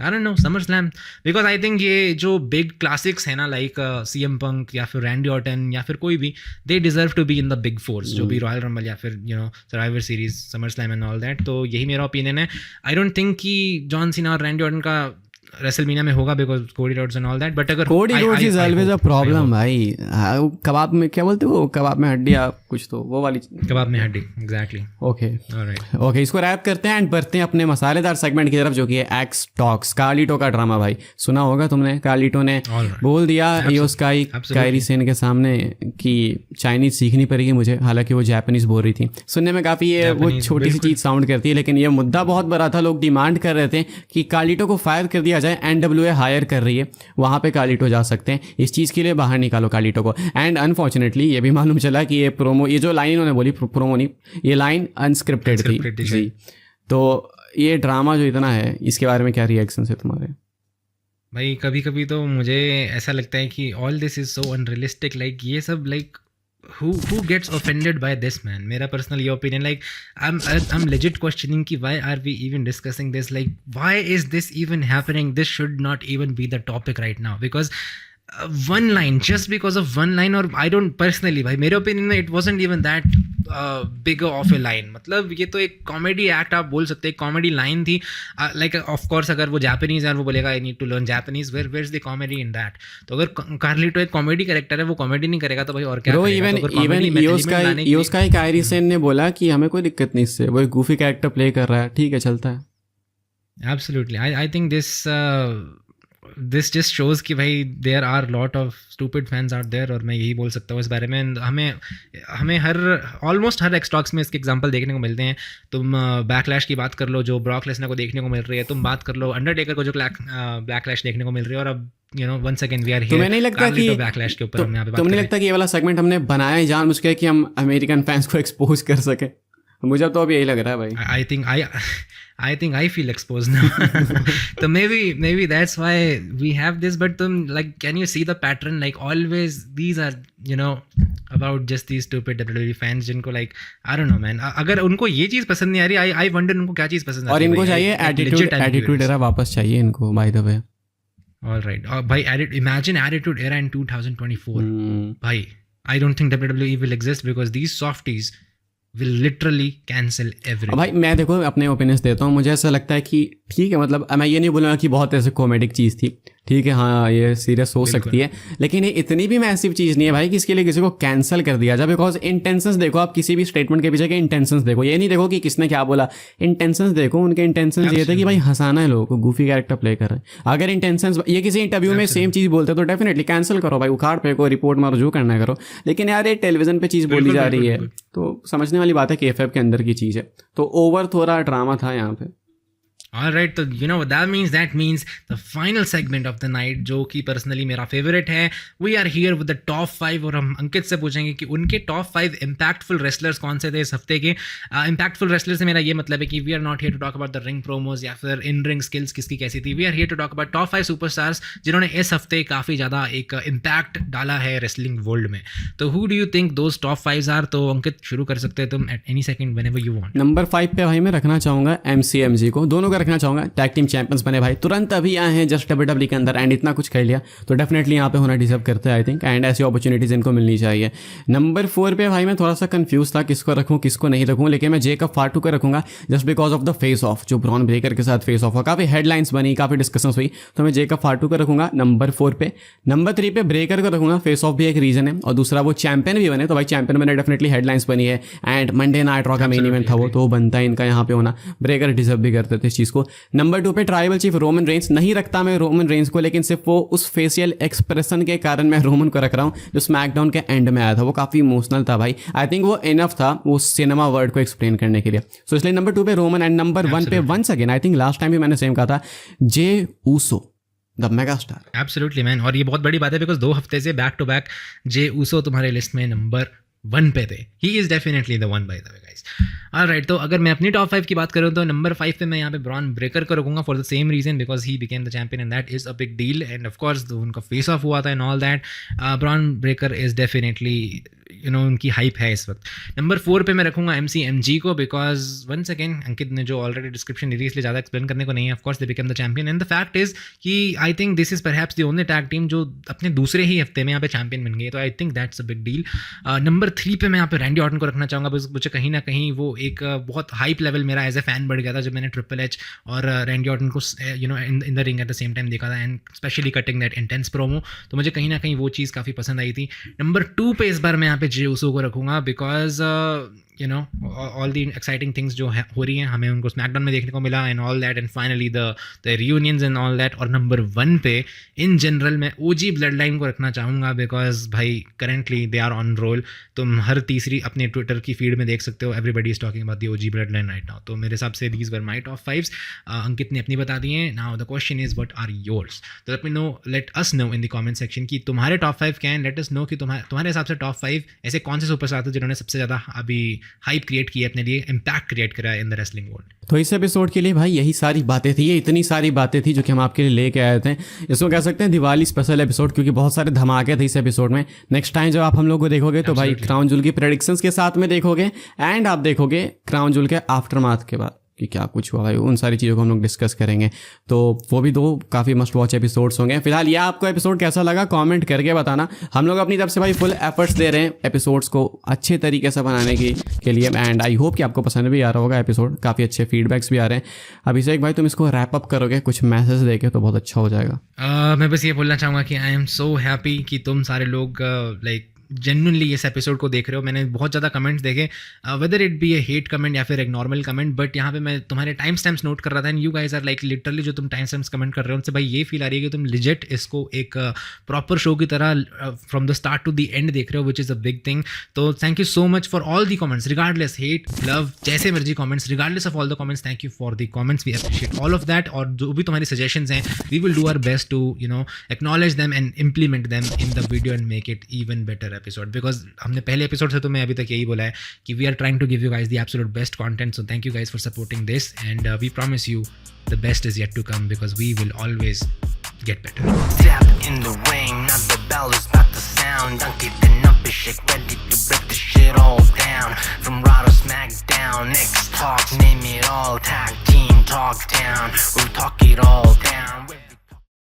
I don't know, SummerSlam, because I think ये जो big classics है ना, like CM Punk या फिर Randy Orton या फिर कोई भी, they deserve to be in the big fours, जो भी Royal Rumble या फिर you know Survivor Series, SummerSlam and all that. तो यही मेरा opinion है. I don't think कि John Cena और Randy Orton का रेसलमेनिया में होगा because Cody Rhodes and all that, but अगर Cody Rhodes is always a problem भाई. कबाब में क्या बोलते हो, कबाब में हड्डी या कुछ, तो वो वाली कबाब में हड्डी, एग्जैक्टली. ओके, इसको रैप करते हैं एंड बढ़ते हैं अपने मसालेदार सेगमेंट की तरफ, जो कि है एक्स टॉक्स. कार्लिटो का ड्रामा भाई सुना होगा तुमने. कार्लिटो ने बोल दिया इयो स्काई कायरी सेन के सामने कि चाइनीज सीखनी पड़ेगी मुझे, हालांकि वो जापानीज बोल रही थी. सुनने में काफ़ी ये वो छोटी सी चीज़ साउंड करती है, लेकिन ये मुद्दा बहुत बड़ा था. लोग डिमांड कर रहे थे कि कार्लिटो को फायर कर दिया जाए. NWA हायर कर रही है, वहाँ पे कार्लिटो जा सकते हैं. इस चीज़ के लिए बाहर निकालो कार्लिटो को. एंड अनफॉर्चुनेटली ये भी मालूम चला कि ये प्रोमो, ये जो लाइन इन्होंने बोली, प्रोमो नहीं, ये लाइन अनस्क्रिप्टेड थी जी. तो ये ड्रामा जो इतना है, इसके बारे में क्या रिएक्शन है तुम्हारे? भाई कभी कभी तो मुझे ऐसा लगता है कि all this is so unrealistic. Like ये सब like who gets offended by this, man? मेरा personal ये opinion, like I'm legit questioning कि why are we even discussing this, like why is this even happening? This should not even be the topic right now, because one line, just because of one line, or I don't personally, भाई मेरे opinion में it wasn't even that bigger of a line. मतलब ये तो एक comedy act आप बोल सकते हैं, कॉमेडी लाइन थी. लाइक ऑफ कोर्स अगर वो जापानीज है और वो बोलेगा I need to learn Japanese, where is the comedy in that? तो अगर कार्लिटो एक कॉमेडी कैरेक्टर है, वो कॉमेडी नहीं करेगा तो भाई और क्या करेगा? इवन योस्काई कायरी सेन ने बोला कि हमें कोई दिक्कत नहीं इससे, वो एक गूफी कैरेक्टर प्ले कर रहा है, ठीक है, चलता है. Absolutely. I think this just shows कि भाई there are lot of stupid fans out there, और मैं यही बोल सकता हूँ इस बारे में. हमें ऑलमोस्ट हर एक्सटॉक्स में इसके एग्जांपल देखने को मिलते हैं. तुम बैकलैश की बात कर लो जो ब्रॉक लेसनर को देखने को मिल रही है, तुम बात कर लो अंडरटेकर को जो बैकलैश देखने को मिल रही है, और अब you know once again we are here. तुम्हें नहीं लगता कि बैकलैश के ऊपर हम यहाँ पे बात तुम्हें नहीं लगता कि ये वाला सेगमेंट हमने बनाया है जानबूझ के कि हम अमेरिकन फैंस को एक्सपोज कर सके? मुझे तो अब यही लग रहा है भाई. I think I feel exposed now. So maybe that's why we have this. But like, can you see the pattern? Like always, these are you know about just these stupid WWE fans जिनको like I don't know man. अगर उनको ये चीज़ पसंद नहीं आ रही, I wonder उनको क्या चीज़ पसंद आ रही है. और इनको चाहिए attitude era वापस चाहिए इनको, by the way. All right. भाई imagine attitude era in 2024. भाई I don't think WWE will exist because these softies will literally cancel everything. भाई मैं देखो अपने ओपिनियंस देता हूँ. मुझे ऐसा लगता है कि ठीक है, मतलब मैं ये नहीं बोलूँगा कि बहुत ऐसे कॉमेडिक चीज़ थी, ठीक है, हाँ ये सीरियस हो सकती है, लेकिन ये इतनी भी मैसिव चीज़ नहीं है भाई कि इसके लिए किसी को कैंसिल कर दिया जाए. बिकॉज इंटेंशंस देखो, आप किसी भी स्टेटमेंट के पीछे के इंटेंशंस देखो, ये नहीं देखो कि किसने क्या बोला. इंटेंशंस देखो, उनके इंटेंशंस ये थे कि भाई हंसाना है लोगों को, गूफी कैरेक्टर प्ले कर रहे हैं. अगर इंटेंशंस ये किसी इंटरव्यू में सेम चीज़ बोलते तो डेफिनेटली कैंसिल करो भाई, उखाड़ फेंको, रिपोर्ट मारो, जो करना है करो. लेकिन यार ये टेलीविजन पे चीज़ बोली जा रही है तो समझने वाली बात है कि KFF के अंदर की चीज़ है, तो ओवर थोड़ा ड्रामा था यहाँ पे. Alright, तो you know what that means? That means the final segment of the night, जो कि पर्सनली मेरा फेवरेट है. We are here with the top 5, और हम अंकित से पूछेंगे कि उनके top 5 impactful wrestlers कौन से थे इस हफ्ते के. Impactful wrestlers से मेरा ये मतलब है कि we are not here to talk about the ring promos या फिर in ring skills किसकी कैसी थी. We are here to talk about top 5 superstars जिन्होंने इस हफ्ते काफ़ी ज़्यादा एक impact डाला है wrestling world में. तो who do you think those top 5s are? तो अंकित शुरू कर सकते हैं तुम at any second whenever you want. Number 5 पे भाई मैं रखना चाहूँगा MCMG को. दोनों का रखना चाहूँगा. टैग टीम चैंपियंस बने भाई, तुरंत अभी आए हैं जस्ट WWE के अंदर एंड इतना कुछ कर लिया, तो डेफिनेटली यहाँ पे होना डिजर्व करते हैं आई थिंक. एंड ऐसी अपॉर्चुनिटीज इनको मिलनी चाहिए. नंबर 4 पे भाई मैं थोड़ा सा कंफ्यूज था किसको रखूँ किसको नहीं रखूँ, लेकिन मैं जेकब फाटू को रखूँगा just because of the face of, जो ब्रॉन ब्रेकर के साथ फेस ऑफ हुआ, काफ़ी हेडलाइंस बनी, काफ़ी डिस्कशंस हुई, तो मैं जेकब फाटू को रखूँगा नंबर 4 पे. नंबर 3 पे ब्रेकर को रखूँगा. फेस ऑफ भी एक रीजन है और दूसरा वो चैंपियन भी बने, तो भाई चैंपियन बने डेफिनेटली हेडलाइंस बनी है एंड मंडे नाइट रॉ का मेन इवेंट था वो, तो बनता है इनका यहाँ पे होना. ब्रेकर डिजर्व भी करते थे इस चीज़ को. नंबर 2 पे ट्राइबल चीफ रोमन रेंस. नहीं रखता मैं रोमन रेंस को, लेकिन सिर्फ वो उस फेशियल एक्सप्रेशन के कारण मैं रोमन को रख रहा हूँ जो स्मैकडाउन के एंड में आया था, वो काफ़ी इमोशनल था भाई. आई थिंक वो इनफ था वो सिनेमा वर्ड को एक्सप्लेन करने के लिए, सो इसलिए नंबर 2 पे रोमन. एंड नंबर 1 पे once again I think last time भी मैंने सेम कहा था, J Uso. The mega star. Absolutely man, और ये बहुत बड़ी बात है बिकॉज 2 हफ्ते से back to back Jey Uso तुम्हारे लिस्ट में नंबर 1 पे थे। He is definitely the one by the way guys. Alright, तो अगर मैं अपनी टॉप 5 की बात करूँ तो नंबर 5 पे मैं यहाँ पे ब्रॉन ब्रेकर को रखूंगा for the same reason because he became the champion and that is a big deal and of course उनका फेस ऑफ हुआ था and all that. Bron Breakker is definitely उनकी हाइप है इस वक्त। नंबर 4 पे मैं रखूंगा MCMG को बिकॉज वंस अगेन अंकित ने जो ऑलरेडी डिस्क्रिप्शन दी थी इसलिए ज़्यादा एक्सप्लेन करने को नहीं है। Of course they become the champion and the fact is कि I think this is perhaps the only tag team जो अपने दूसरे ही हफ्ते में यहाँ पे चैंपियन बन गई, तो I think that's a big deal. Number 3 पे मैं यहाँ पे रैंडी ऑर्टन को रखना चाहूँगा बिकॉज मुझे कहीं ना कहीं वो एक बहुत हाइप लेवल मेरा एज ए फैन बढ़ गया था जब मैंने ट्रिपल एच और रैंडी ऑर्टन को in the ring at the same time देखा था and specially cutting that intense promo, तो मुझे कहीं ना कहीं वो चीज़ काफ़ी पसंद आई थी। नंबर 2 पे इस बार मैं यहाँ पे जे ऊसो को रखूँगा because all the exciting things जो हो रही हैं हमें उनको स्मैकडाउन में देखने को मिला and all that and finally the reunions and all that। और नंबर 1 पे इन जनरल मैं OG ब्लडलाइन को रखना चाहूँगा बिकॉज भाई currently they are on roll. तुम हर तीसरी अपने ट्विटर की फीड में देख सकते हो everybody is talking about the OG bloodline right now. तो मेरे हिसाब से दीज वर माई टॉप 5। अंकित ने अपनी बता दी है। Now the question is what are yours, तो let us know in the comment section कि तुम्हारे टॉप 5 क्या हैं। लेट अस नो कि तुम्हारे हिसाब से टॉप 5 ऐसे कौन से सुपरस्टार थे जिन्होंने सबसे ज़्यादा अभी हाइप क्रिएट की है अपने लिए, इम्पैक्ट क्रिएट करा इन द रेसलिंग वर्ल्ड। तो इस एपिसोड के लिए भाई यही सारी बातें थी, ये इतनी सारी बातें थी जो कि हम आपके लिए लेके आए थे। इसको कह सकते हैं दिवाली स्पेशल एपिसोड क्योंकि बहुत सारे धमाके थे इस एपिसोड में। नेक्स्ट टाइम जब आप हम लोग को देखोगे तो भाई क्राउन जूल की प्रेडिक्शंस के साथ में देखोगे एंड आप देखोगे क्राउन जूल के आफ्टरमाथ के बाद कि क्या कुछ हुआ भाई, उन सारी चीज़ों को हम लोग डिस्कस करेंगे। तो वो भी 2 काफ़ी मस्ट वॉच एपिसोड्स होंगे। फिलहाल ये आपको एपिसोड कैसा लगा कमेंट करके बताना। हम लोग अपनी तरफ से भाई फुल एफर्ट्स दे रहे हैं एपिसोड्स को अच्छे तरीके से बनाने के लिए एंड आई होप कि आपको पसंद भी आ रहा होगा एपिसोड। काफ़ी अच्छे फीडबैक्स भी आ रहे हैं। अभिषेक भाई तुम इसको रैप अप करोगे कुछ मैसेज देके तो बहुत अच्छा हो जाएगा। मैं बस ये बोलना चाहूँगा कि आई एम सो हैप्पी कि तुम सारे लोग लाइक जेन्युइनली इस एपिसोड को देख रहे हो। मैंने बहुत ज़्यादा कमेंट्स देखे, whether it be A hate comment या फिर एक नॉर्मल कमेंट, बट यहाँ पे मैं तुम्हारे टाइम स्टैम्प्स नोट कर रहा था and you guys are like literally जो तुम टाइम स्टैम्प्स कमेंट कर रहे हो उनसे भाई ये फील आ रही है कि तुम लिजिट इसको एक प्रॉपर शो की तरह from the start to the end देख रहे हो, which is a big thing. तो thank you so much for all the comments regardless hate love जैसे मर्जी comments, regardless of all the comments, thank you for the comments, we appreciate all of that. और जो भी तुम्हारी suggestions हैं we will do our best to acknowledge them and implement them in the video and make it even better episode. Because हमने पहले episode से तो मैं अभी तक यही बोला है कि we are trying to give you guys the absolute best content. So thank you guys for supporting this and we promise you the best is yet to come because we will always get better. Step in the ring, now the bell is about to sound. Dunked and Abhishek ready to break the shit all down. From Raw to SmackDown, X Talk, name it all. Tag team talk down, we'll talk it all down.